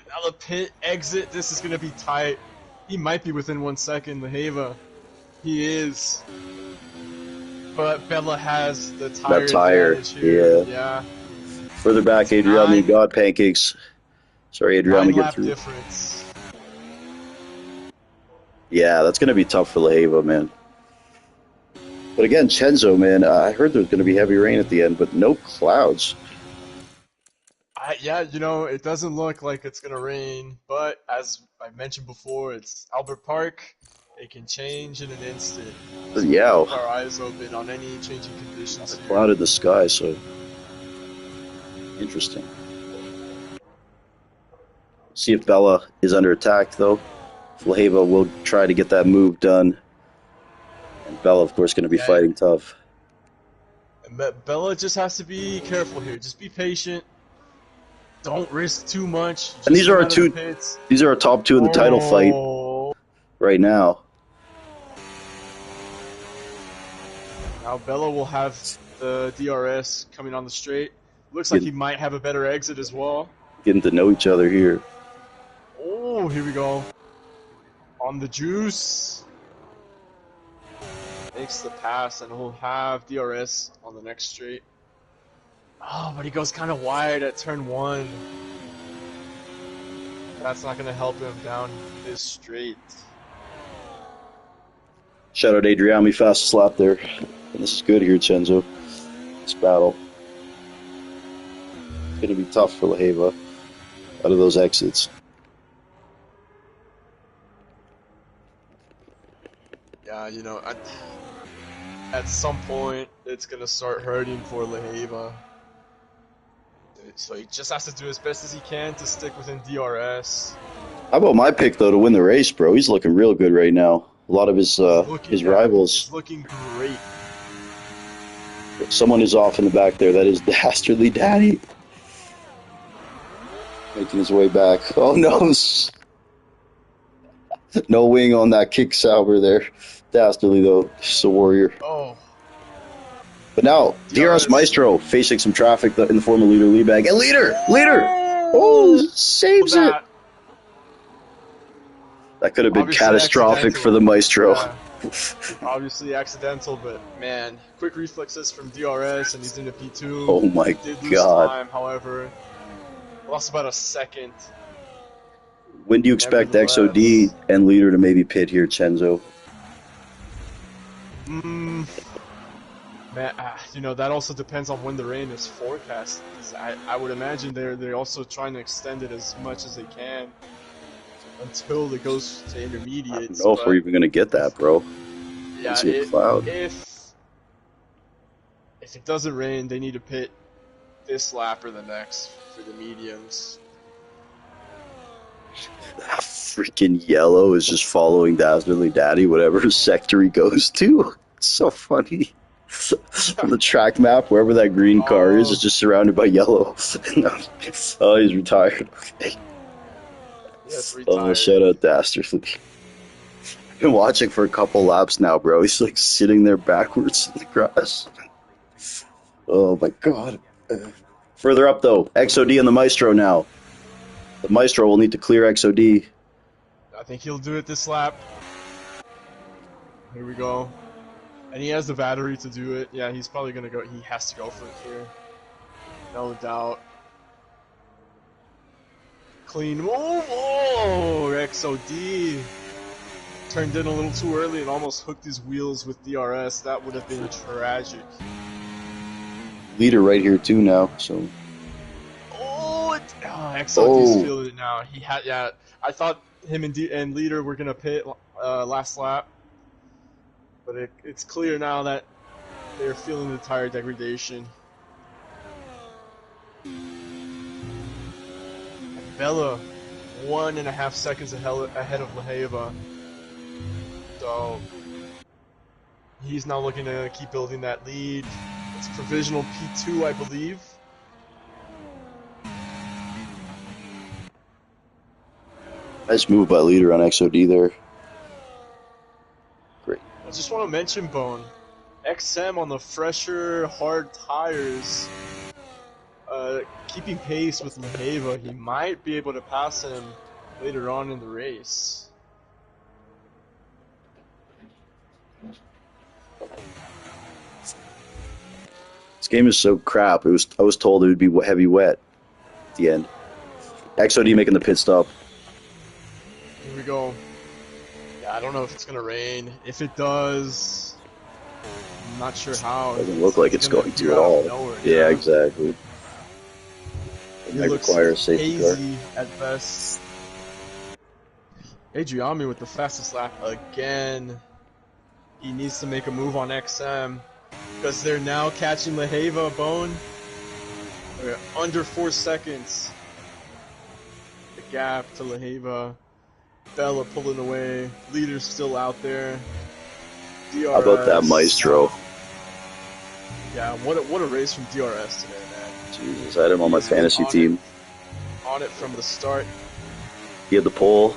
Another pit exit. This is going to be tight. He might be within 1 second, Leheva. He is. But Bella has the tire advantage here. Yeah. Further back, Adriami, God Pancakes. Sorry, Adriami, get through. Difference. Yeah, that's going to be tough for Leheva, man. But again, Chenzo, man, I heard there's going to be heavy rain at the end, but no clouds. Yeah, you know, it doesn't look like it's going to rain, but as I mentioned before, it's Albert Park. It can change in an instant. Yeah. Keep our eyes open on any changing conditions. Clouded the sky, so interesting. See if Bella is under attack, though. Leheva will try to get that move done. And Bella, of course, going to be fighting tough. Bella just has to be careful here. Just be patient. Don't risk too much. And these are our two. These are our top two in the title fight right now. Now Bella will have the DRS coming on the straight. Looks like he might have a better exit as well. Getting to know each other here. Oh, here we go. On the juice. Makes the pass, and he'll have DRS on the next straight. Oh, but he goes kind of wide at turn 1. That's not going to help him down this straight. Shout out Adriami, fastest lap there. And this is good here, Chenzo. This battle. It's going to be tough for Leheva out of those exits. Yeah, you know, at some point, it's going to start hurting for Leheva. So he just has to do as best as he can to stick within DRS. How about my pick, though, to win the race, bro? He's looking real good right now. A lot of his rivals. He's looking great. Someone is off in the back there. That is Dastardly Daddy. Making his way back. Oh, no. No wing on that kick Sauber there. Dastardly, though. Just a warrior. Oh. But now, DRS Maestro facing some traffic in the form of Leader Liebag. And Leader! Oh, saves it! That could have been catastrophic for the Maestro. Yeah. Obviously accidental, but man, quick reflexes from DRS, and he's into P2. Oh my Did lose God. time, however. Lost about a second. When do you expect XOD and Leader to maybe pit here, Chenzo? Man, you know, that also depends on when the rain is forecast. I would imagine they're also trying to extend it as much as they can. until it goes to I don't intermediates. know if we're But even gonna get if that, bro. I yeah, see a cloud. if it doesn't rain, they need to pit this lap or the next for the mediums. Freaking yellow is just following Dazzlerly Daddy, whatever sector he goes to. It's so funny. On the track map, wherever that green car is, it's Oh, just surrounded by yellow. Oh, he's retired. Okay. yes, Oh, retired. shout out Dastardly. I've been watching for a couple laps now, bro. He's like sitting there backwards in the grass. Oh my god. Further up though, XOD and the Maestro now. The Maestro will need to clear XOD. I think he'll do it this lap. Here we go. And he has the battery to do it. Yeah, he's probably gonna go. He has to go for it here. No doubt. Clean move. Oh, XOD. Turned in a little too early and almost hooked his wheels with DRS. That would have been tragic. Leader right here too now, so. XOD's Oh, feeling it now. He had, yeah. I thought him and Leader were gonna pit last lap, but it's clear now that they're feeling the tire degradation. Bella, 1.5 seconds ahead of Laheva. So he's now looking to keep building that lead. It's provisional P2, I believe. nice move by Leader on XOD there. Great. I just want to mention, Bone, XM on the fresher, hard tires, keeping pace with Laheva. He might be able to pass him later on in the race. This game is so crap. I was told it would be heavy wet at the end. XOD making the pit stop. Here we go. Yeah, I don't know if it's gonna rain. If it does, I'm not sure how. Doesn't look like it's gonna going appear to at out of all. nowhere, Yeah, exactly. It He might looks require a safety car. hazy at best. Adriami with the fastest lap again. He needs to make a move on XM because they're now catching Laheva. Bone. They're under 4 seconds. The gap to Laheva. Bella pulling away. Leader's still out there. DRS. How about that Maestro? Yeah, what a race from DRS today, man. Jesus, I had him on my fantasy team. On it from the start. He had the pole.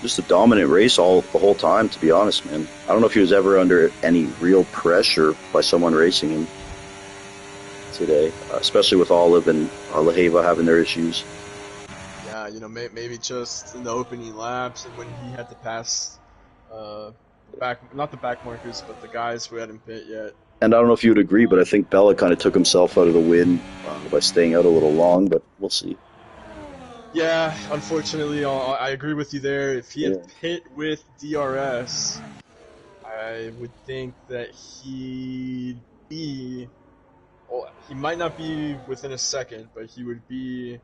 Just a dominant race the whole time, to be honest, man. I don't know if he was ever under any real pressure by someone racing him today, especially with Olive and Laheva having their issues. Yeah, maybe just in the opening laps and when he had to pass not the back markers, but the guys who hadn't pit yet. And I don't know if you would agree, but I think Bella kind of took himself out of the win by staying out a little long, but we'll see. Yeah, unfortunately, I agree with you there. If he had pit with DRS, I would think that he'd be... Well, he might not be within a second, but he would be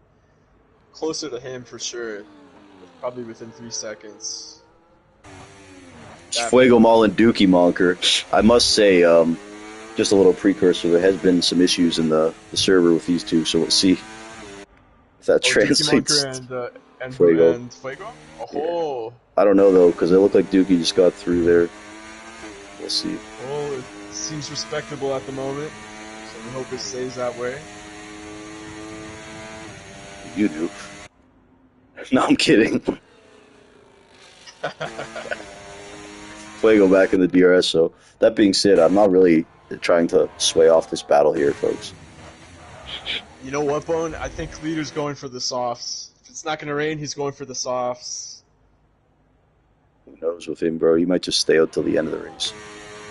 closer to him for sure. Probably within 3 seconds. Fuego Mall and Dookie Monker. I must say, just a little precursor, there has been some issues in the server with these two, so we'll see if that translates. And Fuego. And Fuego? Oh. Yeah. I don't know, though, because it looked like Dookie just got through there. We'll see. Well, it seems respectable at the moment, so we hope it stays that way. You do. No, I'm kidding. Fuego back in the DRS, so that being said, I'm not really trying to sway off this battle here, folks. You know what, Bone? I think Leader's going for the softs. If it's not going to rain, he's going for the softs. Who knows with him, bro? He might just stay out till the end of the race.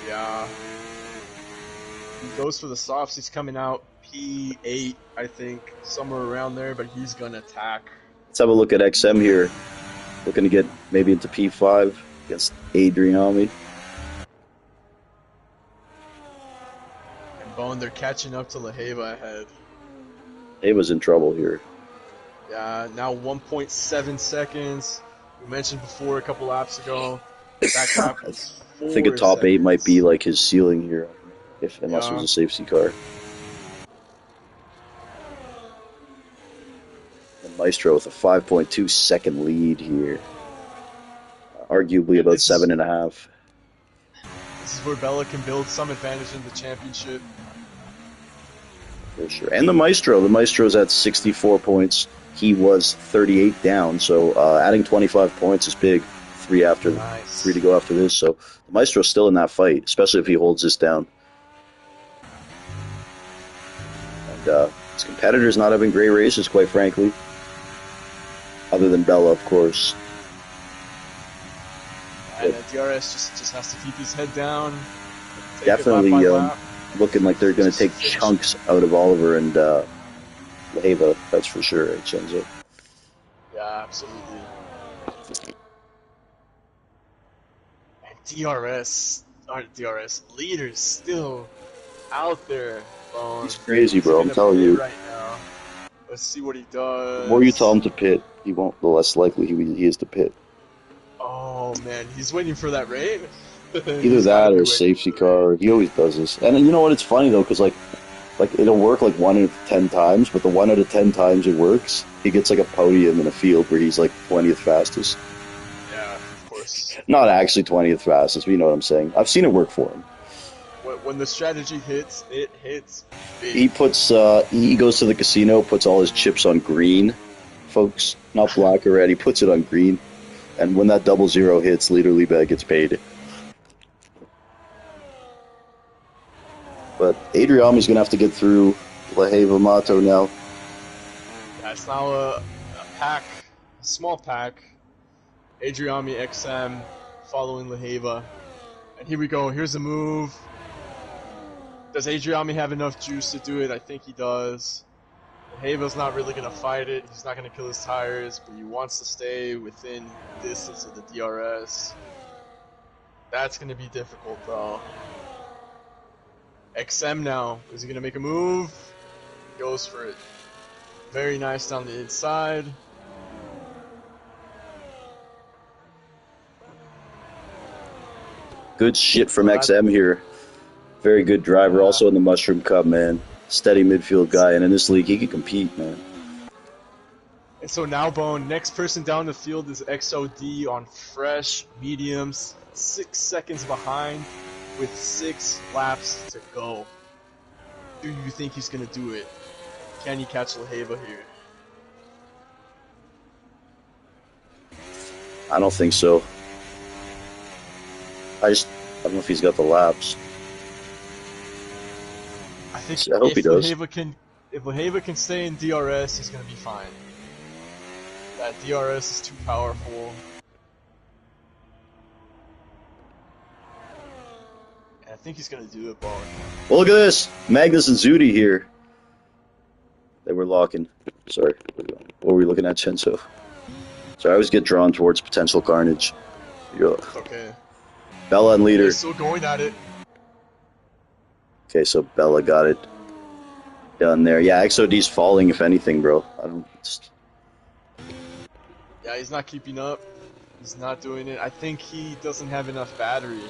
Yeah. He goes for the softs. He's coming out P8, I think, somewhere around there, but he's going to attack. Let's have a look at XM here. Looking to get maybe into P5 against Adriami. And Bone, they're catching up to Laheva ahead. Laheva's in trouble here. Yeah, now 1.7 seconds. We mentioned before a couple laps ago that gap was I think a 4 top 8 might be seconds. like his ceiling here, if unless it was Yeah. a safety car. And Maestro with a 5.2 second lead here, arguably And about 7.5. this is where Bella can build some advantage in the championship. For sure. And the Maestro's at 64 points. He was 38 down, so adding 25 points is big. Three Nice. to go after this. So the Maestro's still in that fight, especially if he holds this down. And his competitors not having great races, quite frankly. Other than Bella, of course. And DRS just has to keep his head down. Take Definitely it lap by lap. looking like they're going to take chunks out of Oliver and Leheva, that's for sure, at Shenzhou. Yeah, absolutely. And DRS leaders still out there. He's crazy, bro. I'm He's telling you. right now. Let's see what he does. The more you tell him to pit, he won't. The less likely he is to pit. Oh man, he's waiting for that rain. Either that or a safety car. He always does this. And you know what? It's funny though, because like it'll work like 1 out of 10 times, but the 1 out of 10 times it works, he gets like a podium in a field where he's like 20th fastest. Yeah, of course. Not actually 20th fastest, but you know what I'm saying. I've seen it work for him. When the strategy hits, it hits big. He goes to the casino, puts all his chips on green, folks, not black or red. He puts it on green, and when that 00 hits, literally gets paid. But Adriami's gonna have to get through Leheva Mato now. Yeah, it's now a pack, a small pack. Adriami XM following Leheva. And here we go. Here's the move. Does Adriami have enough juice to do it? I think he does. Leheva's not really going to fight it. He's not going to kill his tires, but he wants to stay within distance of the DRS. That's going to be difficult, though. XM now. Is he going to make a move? He goes for it. Very nice down the inside. Good shit from XM here. Very good driver, also in the Mushroom Cup, man. Steady midfield guy, and in this league, he can compete, man. And so now, Bone, next person down the field is XOD on fresh mediums, 6 seconds behind with 6 laps to go. Do you think he's going to do it? Can he catch Leheva here? I don't think so. I don't know if he's got the laps. I think I hope he does. If Leheva can stay in DRS, he's going to be fine. That DRS is too powerful. And I think he's going to do it, Bone. Well, look at this. Magnus and Zudi here. They were locking. Sorry. What were we looking at, Chenso? So I always get drawn towards potential carnage. Okay. Bella and leader. They're still going at it. Okay, so Bella got it done there. Yeah, XOD's falling, if anything, bro. Yeah, he's not keeping up. He's not doing it. I think he doesn't have enough battery.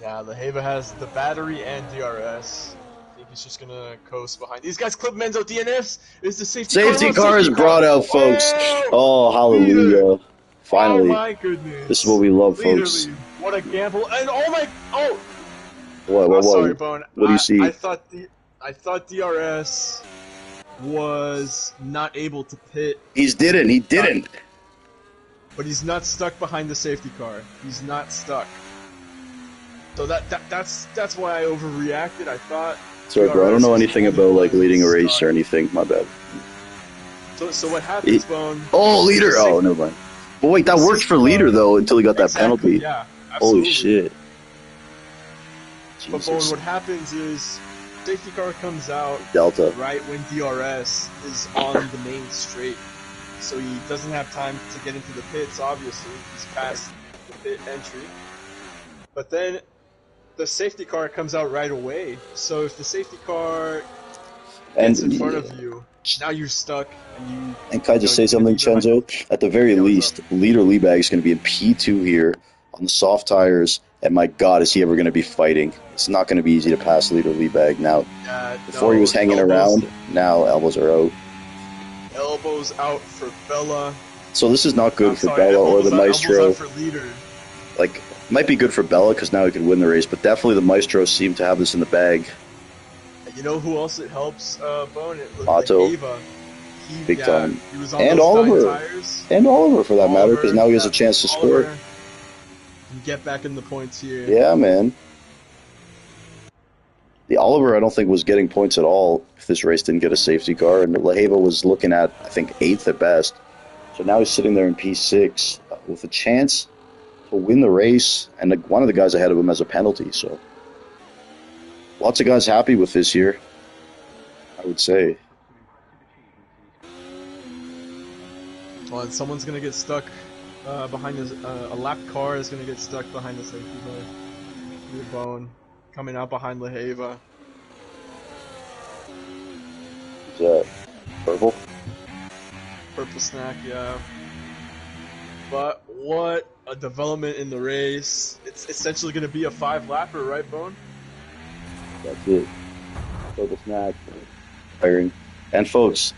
Yeah, Leheva has the battery and DRS. I think he's just gonna coast behind. These guys clip Menzo DNFs. Is the safety car is brought out, folks. Oh, hallelujah. Leader. Finally. Oh my goodness. This is what we love, Literally, folks. what a gamble. And oh! What? Sorry, Bone. What do you see? I thought DRS was not able to pit. He didn't. But he's not stuck behind the safety car. He's not stuck. So that's why I overreacted. I thought. Sorry, bro. I don't know anything about like leading a race or anything. My bad. So what happens, Bone? Oh, leader. Oh, never mind. But wait, that worked for leader though until he got that penalty. Yeah, absolutely. Holy shit. But Bone, what happens is safety car comes out Delta right when DRS is on the main straight, so he doesn't have time to get into the pits. Obviously, he's past the pit entry. But then the safety car comes out right away. So if the safety car gets in front of you, now you're stuck, and And can I just say you're gonna something, be behind. Chenzo? At the very Yeah, what's up? least, leader Liebag is going to be in P2 here on the soft tires. And my God, is he ever going to be fighting? It's not going to be easy to pass leader Liebag now. Yeah, Before he was no, hanging elbows, around, now elbows are out. elbows out for Bella. So this is not I'm good for sorry, Bella or the elbows out Maestro. for leader. Like, might be good for Bella because now he can win the race, but definitely the Maestro seem to have this in the bag. You know who else it helps, Bone? Otto, Lehava. big time. He was on And those 9 Oliver. tires. And Oliver, for that matter, because Oliver, now he has a chance to score. Oliver can get back in the points here. Yeah, man. The Oliver, I don't think, was getting points at all if this race didn't get a safety car, and Lehava was looking at, I think, 8th at best. So now he's sitting there in P6 with a chance to win the race, and one of the guys ahead of him has a penalty. So lots of guys happy with this year, I would say. Well, and someone's gonna get stuck behind his. A lapped car is gonna get stuck behind the safety car. Your Bone coming out behind Lehava. Is that purple? Purple snack, yeah. But what a development in the race. It's essentially going to be a 5-lapper, right, Bone? That's it. Purple snack. Firing. And folks,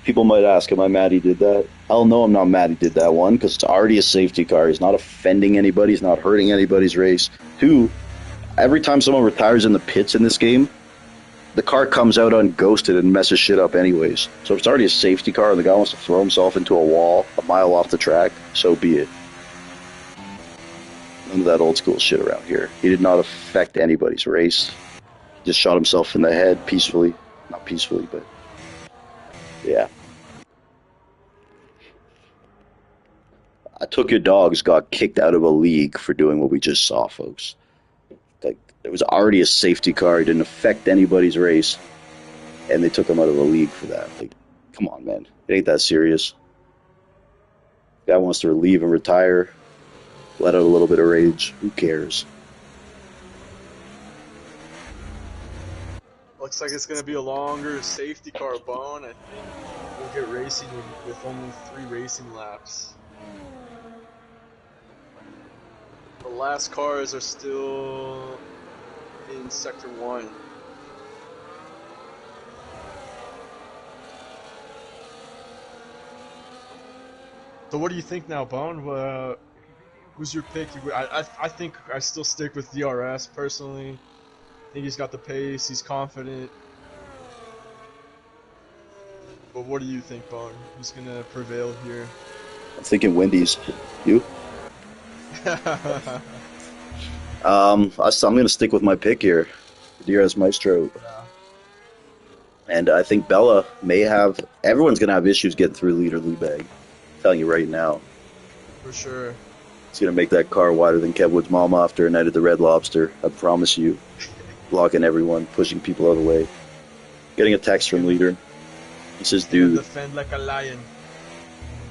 people might ask, am I mad he did that? Hell no, I'm not mad he did that. One, because it's already a safety car. He's not offending anybody. He's not hurting anybody's race. Two, every time someone retires in the pits in this game, the car comes out unghosted and messes shit up anyways. So if it's already a safety car and the guy wants to throw himself into a wall a mile off the track, so be it. None of that old school shit around here. He did not affect anybody's race. He just shot himself in the head peacefully. Not peacefully, but yeah. I Took Your Dogs got kicked out of a league for doing what we just saw, folks. Like, it was already a safety car. It didn't affect anybody's race, and they took him out of the league for that. Like, come on, man. It ain't that serious. Guy wants to leave and retire, let out a little bit of rage. Who cares? Looks like it's going to be a longer safety car, Bone. I think we'll get racing with only 3 racing laps. The last cars are still in Sector 1. So what do you think now, Bone? Who's your pick? I think I still stick with DRS personally. I think he's got the pace, he's confident. But what do you think, Bone? Who's gonna prevail here? I'm thinking Wendy's. You? I'm going to stick with my pick here, DRS Maestro. Yeah, And I think Bella may have. Everyone's going to have issues getting through leader Liebag. I'm telling you right now. for sure. He's going to make that car wider than Kev Wood's mom after a night at the Red Lobster. I promise you. Blocking everyone, pushing people out of the way. Getting a text from leader. He says, dude, Defend like a lion.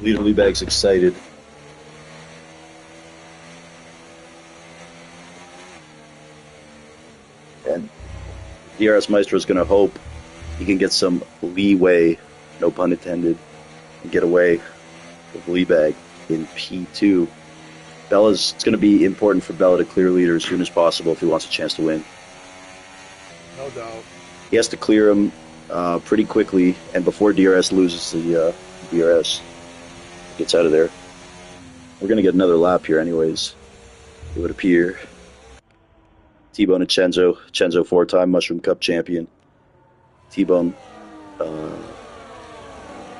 leader Liebag's excited. And DRS Maestro is going to hope he can get some leeway, no pun intended, and get away with Liebag in P2. It's going to be important for Bella to clear leader as soon as possible if he wants a chance to win. No doubt. He has to clear him pretty quickly, and before DRS loses the DRS, gets out of there. We're going to get another lap here anyways, it would appear. T-Bone and Chenzo. Chenzo, 4-time Mushroom Cup champion. T-Bone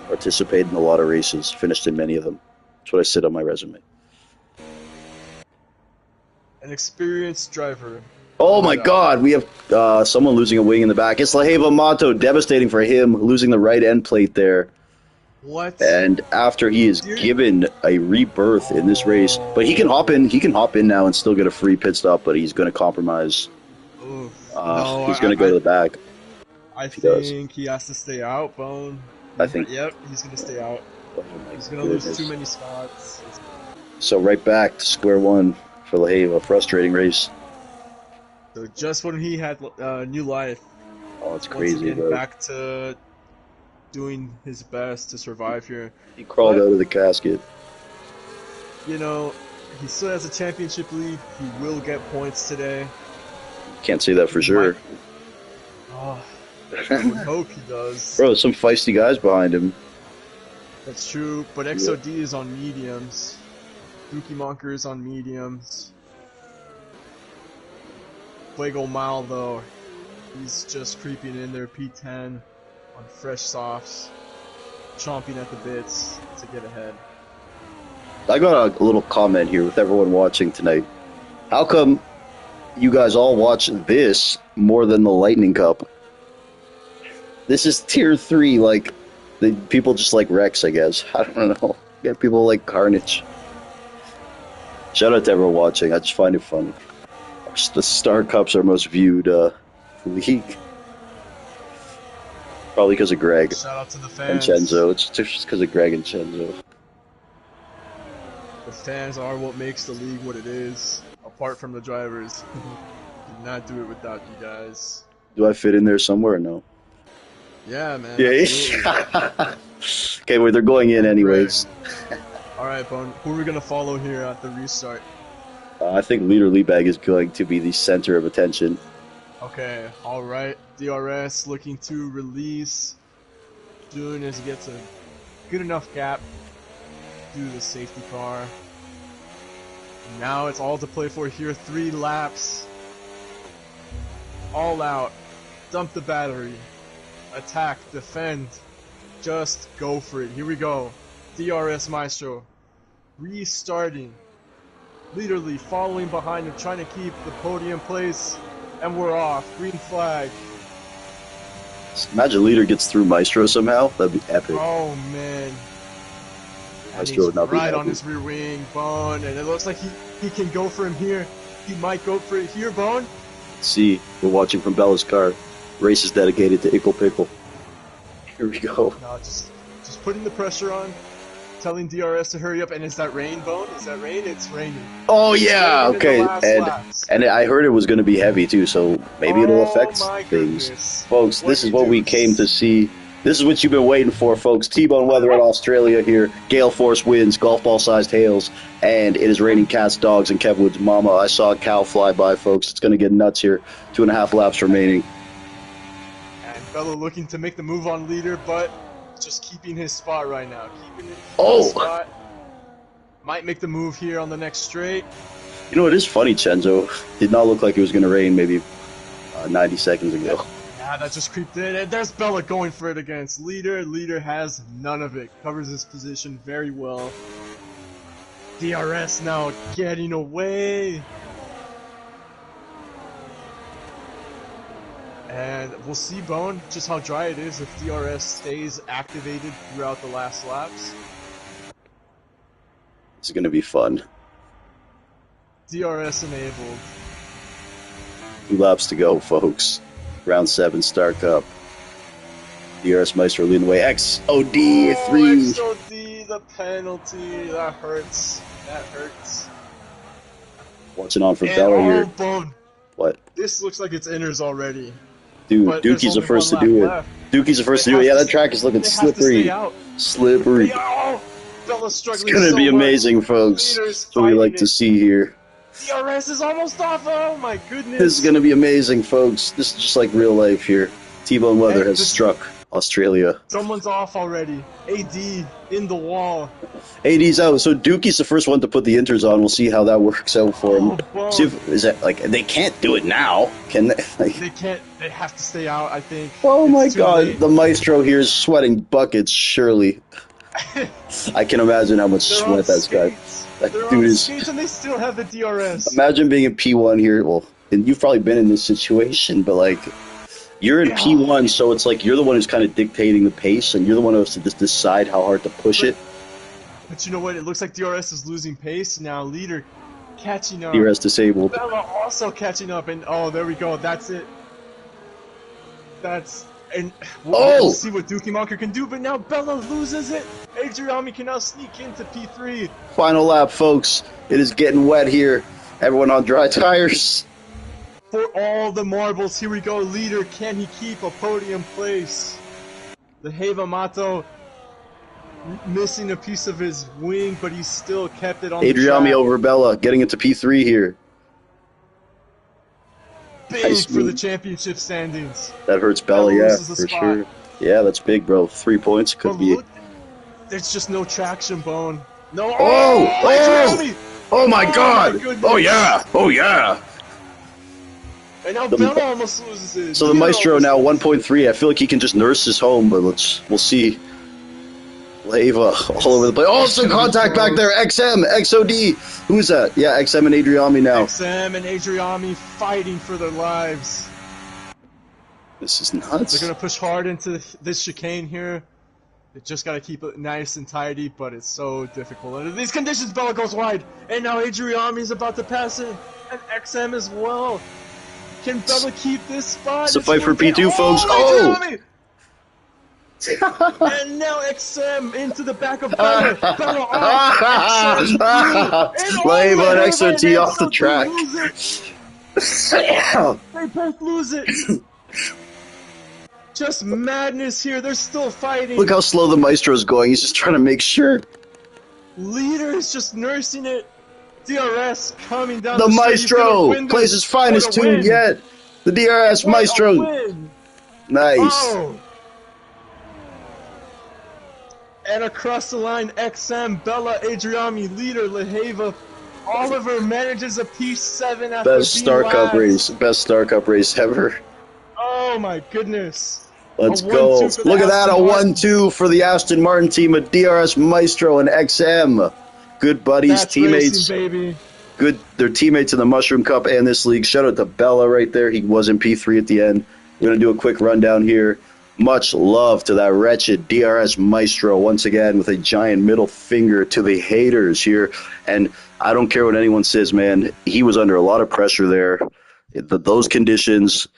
participated in a lot of races, finished in many of them. That's what I said on my resume. An experienced driver. Oh my God, we have someone losing a wing in the back. It's Lehava Mato, devastating for him, losing the right end plate there. What? And after he is given a rebirth in this race, but he can hop in now and still get a free pit stop, but he's going to compromise. No, he's going to go to the back. I think he has to stay out, Bone. I think. Yep, he's going to stay out. Oh he's going to lose too many spots. So right back to square one for Lehava, a frustrating race. So just when he had new life. Oh, it's crazy, once again, bro. back to doing his best to survive here. He crawled But, out of the casket. you know, he still has a championship lead. He will get points today. Can't say that for He sure. might. Oh, I would hope he does. Bro, some feisty guys behind him. That's true, but XOD is on mediums. Dookie Monker is on mediums. Fuego Mal, though, he's just creeping in there, P10 on fresh softs, chomping at the bits to get ahead. I got a little comment here with everyone watching tonight. How come you guys all watch this more than the Lightning Cup? This is tier 3, like, the people just like Rex, I guess. I don't know. Yeah, people like Carnage. Shout out to everyone watching. I just find it fun. The Star Cup's our most viewed league. Probably because of Greg Shout out to the and fans. Chenzo. It's just because of Greg and Chenzo. The fans are what makes the league what it is, apart from the drivers. Did not do it without you guys. Do I fit in there somewhere or no? Yeah, man. Yeah. absolutely. Okay, well, they're going in anyways. Alright, Bone. Who are we going to follow here at the restart? I think Leader Liebag is going to be the center of attention. Okay, alright. DRS looking to release soon as he gets a good enough gap due to the safety car. Now it's all to play for here. 3 laps. All out. Dump the battery. Attack. Defend. Just go for it. Here we go. DRS Maestro. Restarting. Literally following behind him, trying to keep the podium place. And we're off. Green flag. Imagine Leader gets through Maestro somehow. That'd be epic. Oh, man. And Maestro would he's not be right on happy. his rear wing, Bone. And it looks like he can go for him here. He might go for it here, Bone. See, we're watching from Bella's car. Race is dedicated to Ickle Pickle. Here we go. No, just putting the pressure on. Telling DRS to hurry up. And is that rain, Bone? Is that rain? It's raining. Oh It's yeah, raining in okay. the last laps. And I heard it was going to be heavy too, so maybe it'll affect my things. goodness. Folks, this is what we What-a-deuce. came to see. This is what you've been waiting for, folks. T-bone weather in Australia here. Gale force winds, golf ball-sized hails, and it is raining cats, dogs, and Kevwood's mama. I saw a cow fly by, folks. It's going to get nuts here. 2.5 laps remaining. And Bella looking to make the move on Leader, but just keeping his spot right now. Keeping it Oh! his spot. Might make the move here on the next straight. You know, it is funny, Chenzo. Did not look like it was going to rain maybe 90 seconds ago. Yeah, that just creeped in. And there's Bella going for it against Leader. Leader has none of it. Covers his position very well. DRS now getting away. And we'll see, Bone, just how dry it is if DRS stays activated throughout the last laps. This is going to be fun. DRS enabled. 2 laps to go, folks. Round 7, Star Cup. DRS Maestro leading the way. XOD 3. XOD, the penalty. That hurts. That hurts. Watching on for And Bella here. Bone. What? This looks like it's inners already. Dude, But there's Dookie's the only first to one do it. lap left. Dookie's the first to They do it. have Yeah, to that track is looking They have to slippery. stay out. Slippery. Oh, Bella's It's struggling going to so be much. amazing, folks. Leader's That's what we like fighting to it. see here. DRS is almost off. Oh my goodness. This is going to be amazing, folks. This is just like real life here. T-Bone weather And has this- struck Australia. Someone's off already. AD in the wall. AD's out, so Dookie's the first one to put the inters on. We'll see how that works out for him. Oh, Bone. See if, is that like they can't do it now, can they? Like, They can't. They have to stay out. I think. oh It's my too God, late. the maestro here is sweating buckets. Surely, I can imagine how much They're on sweat that's got. skates. That They're dude on is. skates and they still have the DRS. Imagine being in P1 here. Well, and you've probably been in this situation, but like, you're in Yeah. P1, so it's like you're the one who's kind of dictating the pace, and you're the one who has to just decide how hard to push it. But you know what? It looks like DRS is losing pace now. Leader catching up. DRS disabled. Bella also catching up, and oh, there we go. That's it. That's and we'll see what Dookie Monker can do. But now Bella loses it. Adriami can now sneak into P3. Final lap, folks. It is getting wet here. Everyone on dry tires. For all the marbles, here we go. Leader, can he keep a podium place? The Heva Mato missing a piece of his wing, but he still kept it on the Adriami track. over Bella, getting into P3 here. Big Nice for the move. championship standings. That hurts Bella, Bella yeah, loses the for spot. sure. Yeah, that's big, bro. 3 points could But be. look, there's just no traction, Bone. No. Oh! Adriami! Oh my Oh God! my goodness. Oh yeah! Oh yeah! And now The- Bella almost loses it. So the Leader Maestro almost now loses 1.3. I feel like he can just nurse his home, but we'll see. Leva all over the place. Oh, some contact back there. XM, XOD. Who's that? Yeah, XM and Adriami now. XM and Adriami fighting for their lives. This is They're nuts. going to push hard into this chicane here. They just got to keep it nice and tidy, but it's so difficult. Under these conditions, Bella goes wide. And now Adriami is about to pass it. And XM as well. Can Bella keep this spot? It's a fight for P2, folks. Adriami! And now XM into the back of Bella. Bella off. XM. Leva and XOT off the track. They both lose it. Just madness here. They're still fighting. Look how slow the Maestro's going. He's just trying to make sure. Leader is just nursing it. DRS coming down The the street. He's gonna Maestro win this. plays his finest What a tune win. yet. The DRS What a Maestro. win. Nice. Oh. And across the line, XM, Bella, Adriami, Leader, Leheva, Oliver manages a P7 after Best being Star Cup last. race. Best Star Cup race ever. Oh my goodness. Let's A go. 1-2 for the Look at that. A Aston Martin. 1-2 for the Aston Martin team of DRS Maestro and XM. Good buddies, That's teammates. racing, baby. Good. They're teammates in the Mushroom Cup and this league. Shout out to Bella right there. He was in P3 at the end. We're going to do a quick rundown here. Much love to that wretched DRS Maestro once again with a giant middle finger to the haters here. And I don't care what anyone says, man. He was under a lot of pressure there. Those conditions,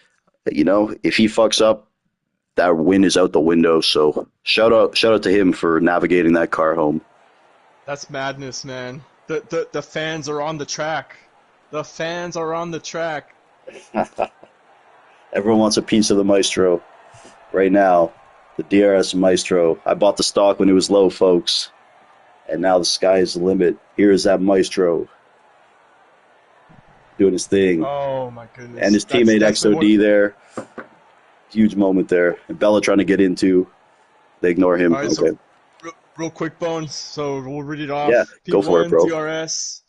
you know, if he fucks up, that win is out the window. So shout out to him for navigating that car home. That's madness, man. The fans are on the track. The fans are on the track. Everyone wants a piece of the Maestro. Right now, the DRS Maestro. I bought the stock when it was low, folks. And now the sky is the limit. Here is that Maestro doing his thing. Oh my goodness. And his That's teammate definitely XOD there. Huge moment there. And Bella trying to get into. They ignore him. All right, Okay. so real quick, Bones. So we'll read it off. Yeah, P1, go for it, bro. DRS,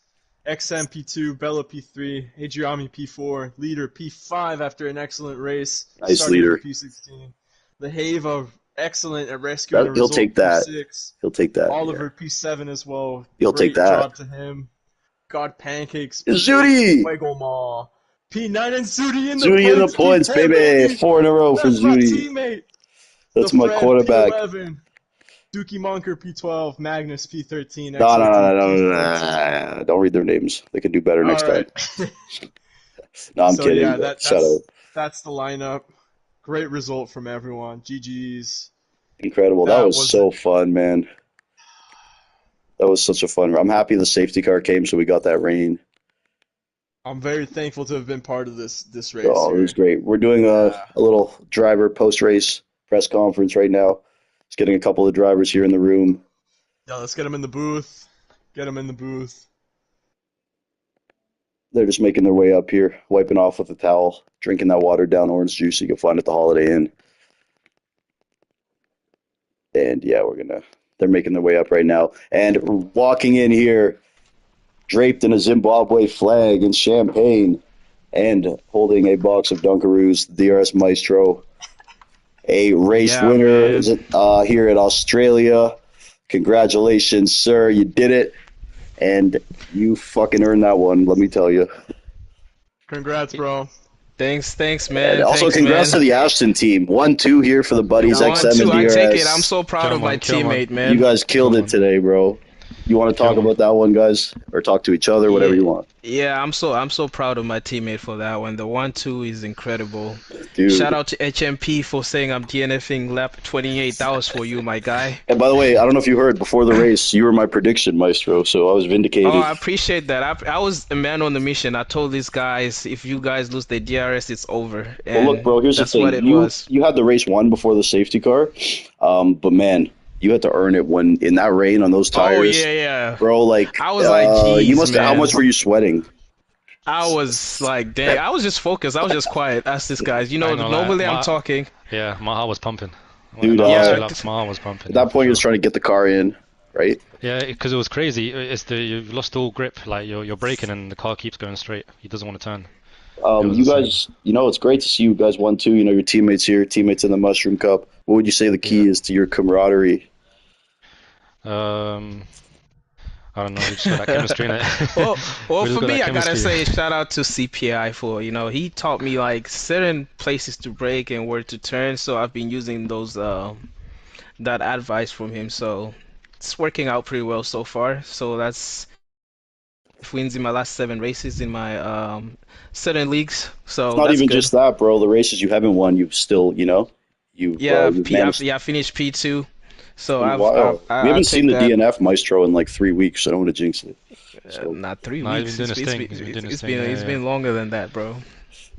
XM P2, Bella P3, Adriami P4, Leader P5 after an excellent race. Nice starting leader. with P16. The Heva, excellent at rescuing a He'll result. take that. P6. He'll take that. Oliver P7 as well. He'll Great take that. job to him. God Pancakes. Zudi! Fuego Mall. P9 and Zudi in the Zudi in the points. points, baby. 4 in a row for That's my Zudi. teammate. That's The my Fred quarterback. P11. Dookie Monker P12. Magnus P13. No. XOD Don't read their names. They can do better next time. P14. No, I'm So, kidding. yeah, Shut up. that's the lineup. Great result from everyone. GG's. Incredible. That That was was so fun, man. That was such a fun. I'm happy the safety car came, so we got that rain. I'm very thankful to have been part of this race. Oh, it here. was great. We're doing a little driver post-race press conference right now. Just getting a couple of drivers here in the room. Yeah, let's get him in the booth. Get him in the booth. They're just making their way up here, wiping off with a towel, drinking that watered down orange juice you can find at the Holiday Inn. And yeah, they're making their way up right now. And walking in here, draped in a Zimbabwe flag and champagne, and holding a box of Dunkaroos, the DRS Maestro, a race Yeah, winner man. here at Australia. Congratulations, sir. You did it. And you fucking earned that one, let me tell you. Congrats, bro. Thanks, man. And also, Thanks, congrats man. to the Ashton team. 1-2 here for the buddies, Yeah, XM and 1-2, I DRS. take it. I'm so proud Kill of him, my kill him. teammate, man. You guys killed it today, bro. You want to If talk you're about that one, guys, or talk to each other, whatever Yeah, you want, yeah, I'm so proud of my teammate for that one. The 1-2 is incredible. Shout dude. out to HMP for saying I'm DNFing lap 28. That was for you, my guy. And by the way, I don't know if you heard before the race, you were my prediction, Maestro, so I was Oh, vindicated. I appreciate that. I was a man on the mission. I told these guys, if you guys lose the DRS, it's over, Well, look, and bro, here's the that's what thing. it You was. you had the race won before the safety car, but man, you had to earn it when in that rain on those Oh tires, yeah, yeah. bro. Like, I was like, you geez, must. How man. much were you sweating, I was like, dang. I was just focused. I was just quiet. Ask these guys. I ain't gonna lie, Normally I'm talking. my heart was pumping. In dude? that last few Yeah, laps, my heart was pumping. At Yeah, that for point, you're just sure. trying to get the car in, right? Yeah, because it was crazy. It's the you've lost all grip. Like you're braking and the car keeps going straight. He doesn't want to turn. It was You insane. guys, it's great to see you guys won too. Your teammates here, teammates in the Mushroom Cup. What would you say the Yeah. key is to your camaraderie? Um, I don't know. We just got that chemistry in it. well, We just for got me, that I gotta chemistry. say shout out to CPI for, he taught me like certain places to break and where to turn. So I've been using those that advice from him. So it's working out pretty well so far. So that's wins in my last 7 races in my certain leagues. It's So not that's even good. just that, bro. The races you haven't won, you've still, Yeah, you've managed. I finished P2. It's So been wild. We I haven't seen take the that. DNF Maestro in like 3 weeks. So I don't want to jinx it. So Not three No, he's been weeks. doing his thing. He's been doing his thing. It's Yeah, yeah. been longer than that, bro.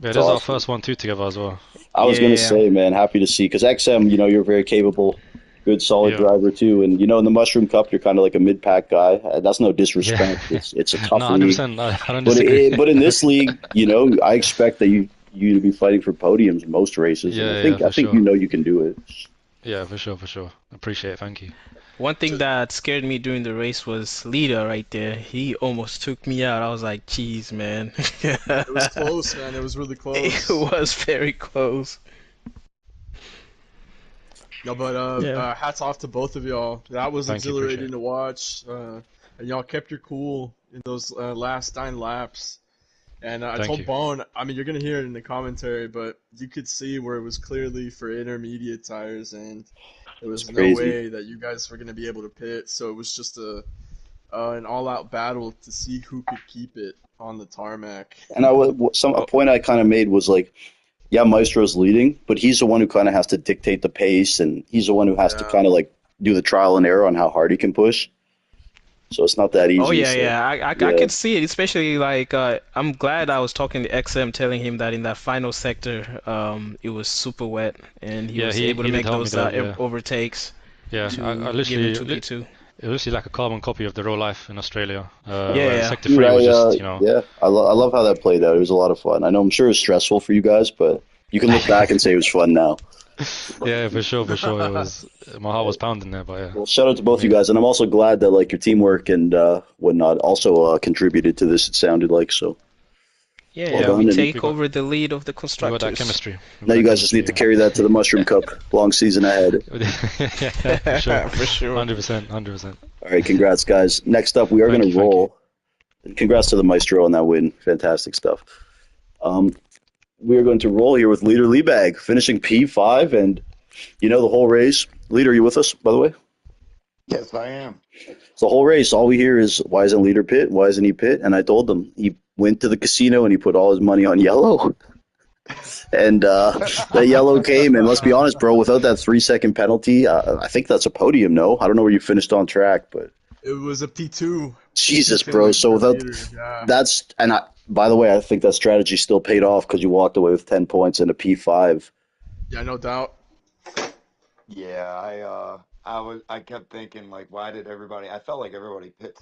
Yeah, it's this is our awesome. first one too together as well. I was gonna Yeah. say, man, happy to see because XM, you're very capable, good, solid Yeah. driver too, and in the Mushroom Cup, you're kind of like a mid pack guy. That's no Yeah. disrespect. It's a No, tough league, 100%. I don't but disagree. but in this league, I expect that you to be fighting for podiums most races, and I Yeah, yeah, think I for think sure. you can do it. Yeah, for sure, for sure. Appreciate it. Thank you. One thing Ju- that scared me during the race was Lita right there. He almost took me out. I was like, "Jeez, man." It was close, man. It was really It close. was very close. No, but Yeah. hats off to both of y'all. That was Thank you. Appreciate exhilarating it. to watch, and y'all kept your cool in those last 9 laps. And I Thank told you. Bone, I mean, you're gonna hear it in the commentary, but you could see where it was clearly for intermediate tires, and there It's was no crazy. way that you guys were gonna be able to pit. So it was just an all-out battle to see who could keep it on the tarmac. And a Oh, point I kind of made was like, yeah, Maestro's leading, but he's the one who kind of has to dictate the pace, and he's the one who has to Yeah. kind of like do the trial and error on how hard he can push. So it's not that oh easy. yeah, So yeah. I yeah, could see it, especially like I'm glad I was talking to XM, telling him that in that final sector, it was super wet, and he Yeah, was he able to he did make help me those there. Yeah, overtakes yeah. I to give him literally two P2. it was literally like a carbon copy of the real life in Australia, Yeah, where yeah. Sector dude, 3 was just, you know, I love how that played out. It was a lot of fun. I know I'm sure it's stressful for you guys, but you can look back and say it was fun now. yeah, for sure, for sure. It was my heart was pounding there, but yeah, Well, shout out to both you made it. guys, and I'm also glad that like your teamwork and whatnot also contributed to this. It sounded like so. Yeah, Well yeah. Yeah, We done, and we take got over the lead of the we got that constructors. chemistry. We now got you that guys just need chemistry. to carry that to the Yeah. Mushroom Cup. Long season ahead. Yeah, for sure. For sure. 100%, 100%. All right, congrats, guys. Next up, we are going Thank to you, thank you. roll. Congrats to the Maestro on that win. Fantastic stuff. Um, we are going to roll here with Leader Liebag, finishing P5, and the whole race. Leader, are you with us, by the way? Yes, I am. So the whole race, all we hear is, why isn't Leader pit? Why isn't he pit? And I told them he went to the casino and he put all his money on yellow. And that yellow came, and let's be honest, bro, without that 3 second penalty, I think that's a podium, no? I don't know where you finished on track, but It was a P2. P2 Jesus, bro. finish So for without leader. Yeah. by the way, I think that strategy still paid off because you walked away with 10 points and a P5. Yeah, no doubt. Yeah, I kept thinking like, why did everybody? I felt like everybody pit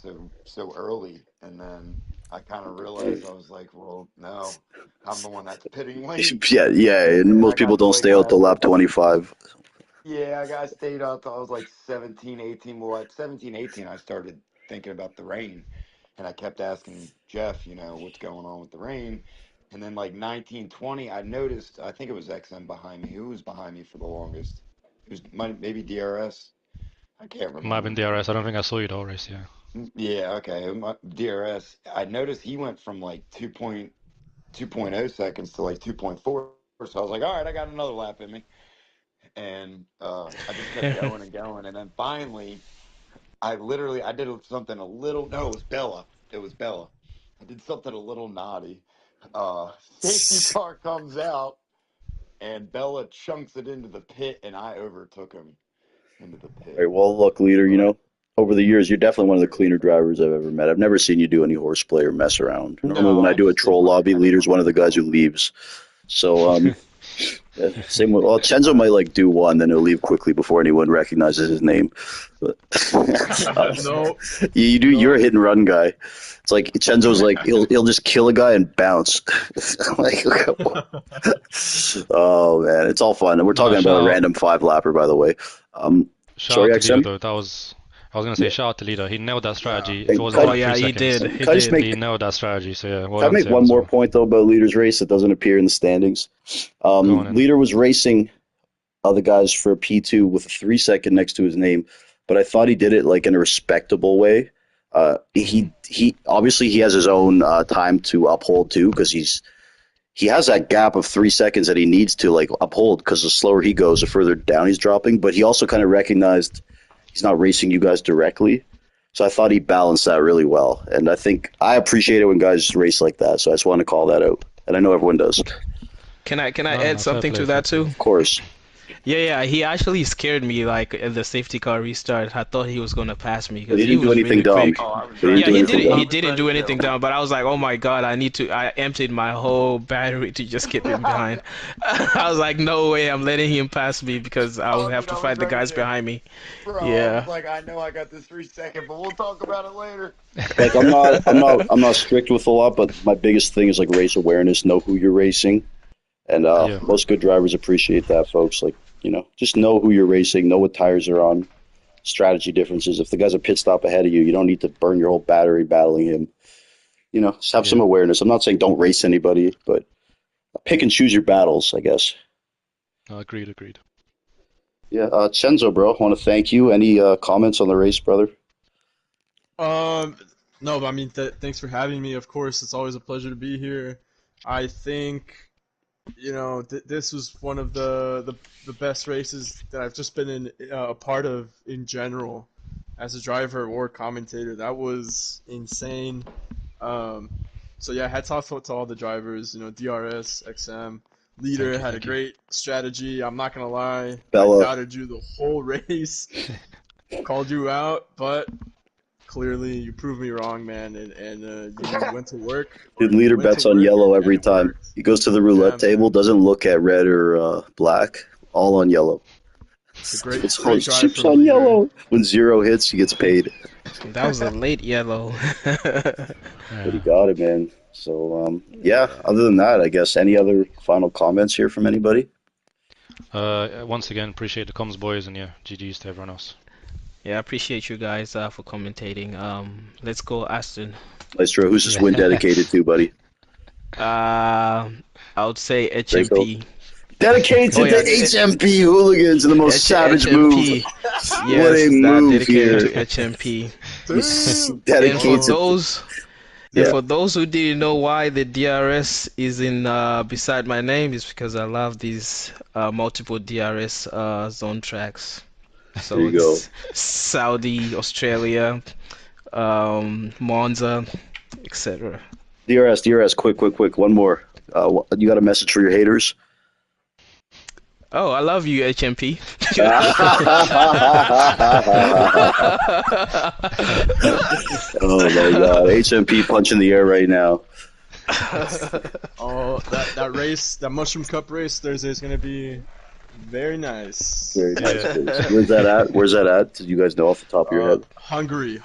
so early, and then I kind of realized I was like, well, no, I'm the one that's pitting late, Yeah, yeah, and and most I people got to don't wait stay till out till after. lap 25. Yeah, I stayed out till I was like 17, 18. Well, at 17, 18, I started thinking about the rain, and I kept asking Jeff, what's going on with the rain. And then like 19, 20, I noticed, I think it was XM behind me. Who was behind me for the longest? Maybe DRS. I can't Might have been remember. DRS. I don't think I saw you the whole race. Yeah. Yeah, okay. DRS. I noticed he went from like 2.0 seconds to like 2.4. So I was like, all right, I got another lap in me. And I just kept going and going. And then finally, I did something a little. No, it was Bella. It was Bella. I did something a little naughty. Safety car comes out, and Bella chunks it into the pit, and I overtook him into the All pit. right, well, look, leader, you know, over the years, you're definitely one of the cleaner drivers I've ever met. I've never seen you do any horseplay or mess around. Normally, when I I'm do a troll super lobby, leader's one of the guys who leaves. So, same with, well, Chenzo might like do one, then he'll leave quickly before anyone recognizes his name. But No, you're a no. hit and run guy. It's like Chenzo's like he'll just kill a guy and bounce. Like, oh man, it's all fun. And we're No, talking about a shout random 5-lapper, by the way. shout Sorry, out to Leader XM. though. I was gonna say shout out to Leader. He nailed that strategy. If Hey, it wasn't can, for Oh the yeah, 3 he seconds, did. He can I just did. make he nailed that strategy. So yeah, well Can I done make to him one as more well. point though about Leader's race that doesn't appear in the standings? Go on in. Leader was racing other guys for a P2 with a 3 second next to his name, but I thought he did it like in a respectable way. He obviously he has his own time to uphold too because he has that gap of 3 seconds that he needs to like uphold because the slower he goes, the further down he's dropping. But he also kind of recognized he's not racing you guys directly. So I thought he balanced that really well. And I think I appreciate it when guys race like that. So I just want to call that out. And I know everyone does. Of Can I No, add no, fair something play, to fair that play. too? course. Yeah, he actually scared me like at the safety car restart. I thought he was gonna pass me But because he he didn't do was anything really dumb. quick. Oh, I was But he didn't Yeah, do ready he to. anything didn't I he dumb. was didn't do ready anything to. down, but I was like, oh my God, I emptied my whole battery to just get him behind. I was like, no way, I'm letting him pass me because I will Oh, have dude, to I was fight the ready guys to. behind me. Bro, I was Yeah. like, I know I got this 3 second, but we'll talk about it later. Like I'm not strict with a lot, but my biggest thing is like race awareness, know who you're racing. And Yeah. most good drivers appreciate that, folks. Like, you know, just know who you're racing, know what tires are on, strategy differences. If the guy's a pit stop ahead of you, you don't need to burn your whole battery battling him. You know, just have some Yeah. awareness. I'm not saying don't race anybody, but pick and choose your battles, I guess. Agreed. Yeah, Chenzo, bro, I want to thank you. Any comments on the race, brother? Um, no, but I mean, thanks for having me. Of course, it's always a pleasure to be here. I think, this was one of the best races that I've just been in a part of in general, as a driver or commentator. That was insane. Um, so yeah, hats off to all the drivers. DRS, XM, Leader had a Thank you. great strategy. I'm not gonna lie, I Bella, doubted you the whole race, called you out, but clearly you proved me wrong, man, and you went to work. dude, You leader went to bets on work yellow and every it time. worked. He goes to the Yeah, roulette table, man. doesn't look at red or black, all on yellow. It's a great It's all great drive chips from on Leader. yellow. When zero hits, he gets paid. That was a late yellow. But he Yeah. got it, man. So, yeah, Yeah. other than that, I guess any other final comments here from anybody? Once again, appreciate the comms, boys, and yeah, GG's to everyone else. Yeah, I appreciate you guys for commentating. Let's go, Aston. Maestro, who's this Yeah. win dedicated to, buddy? I would say Draco. HMP. Dedicated Oh to yeah, HMP hooligans in the most savage move. HMP. What Yes, a that move dedicated here. to HMP. He's Damn. And for dedicated. those Yeah. for those who didn't know why the DRS is in beside my name, is because I love these multiple DRS zone tracks. So There you go. it's Saudi, Australia, Monza, etc. DRS, quick. One more. You got a message for your haters? Oh, I love you, HMP. Oh my God, HMP punch in the air right now. Oh, that race, that Mushroom Cup race Thursday is gonna be very nice. Very nice. Yeah. Please. Where's that at? Where's that at? Did you guys know off the top of your head? Hungary.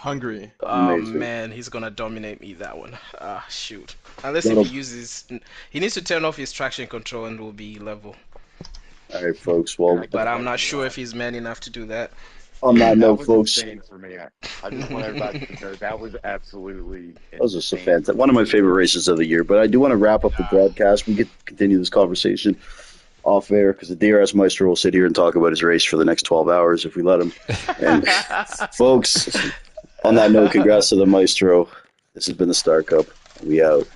Oh Amazing. man, he's gonna dominate me that one. Ah, shoot. Unless That'll- if he uses, he needs to turn off his traction control and we'll be level. All right, folks. Well, But I'm not sure if he's man enough to do that. on that That note, was folks, insane for me. I just want everybody to know that was absolutely that was just a insane. fantastic, one of my favorite races of the year. But I do want to wrap up the broadcast. We get continue this conversation off air because the DRS Meister will sit here and talk about his race for the next 12 hours if we let him. And folks, on that note, congrats to the Maestro. This has been the Star Cup. We out.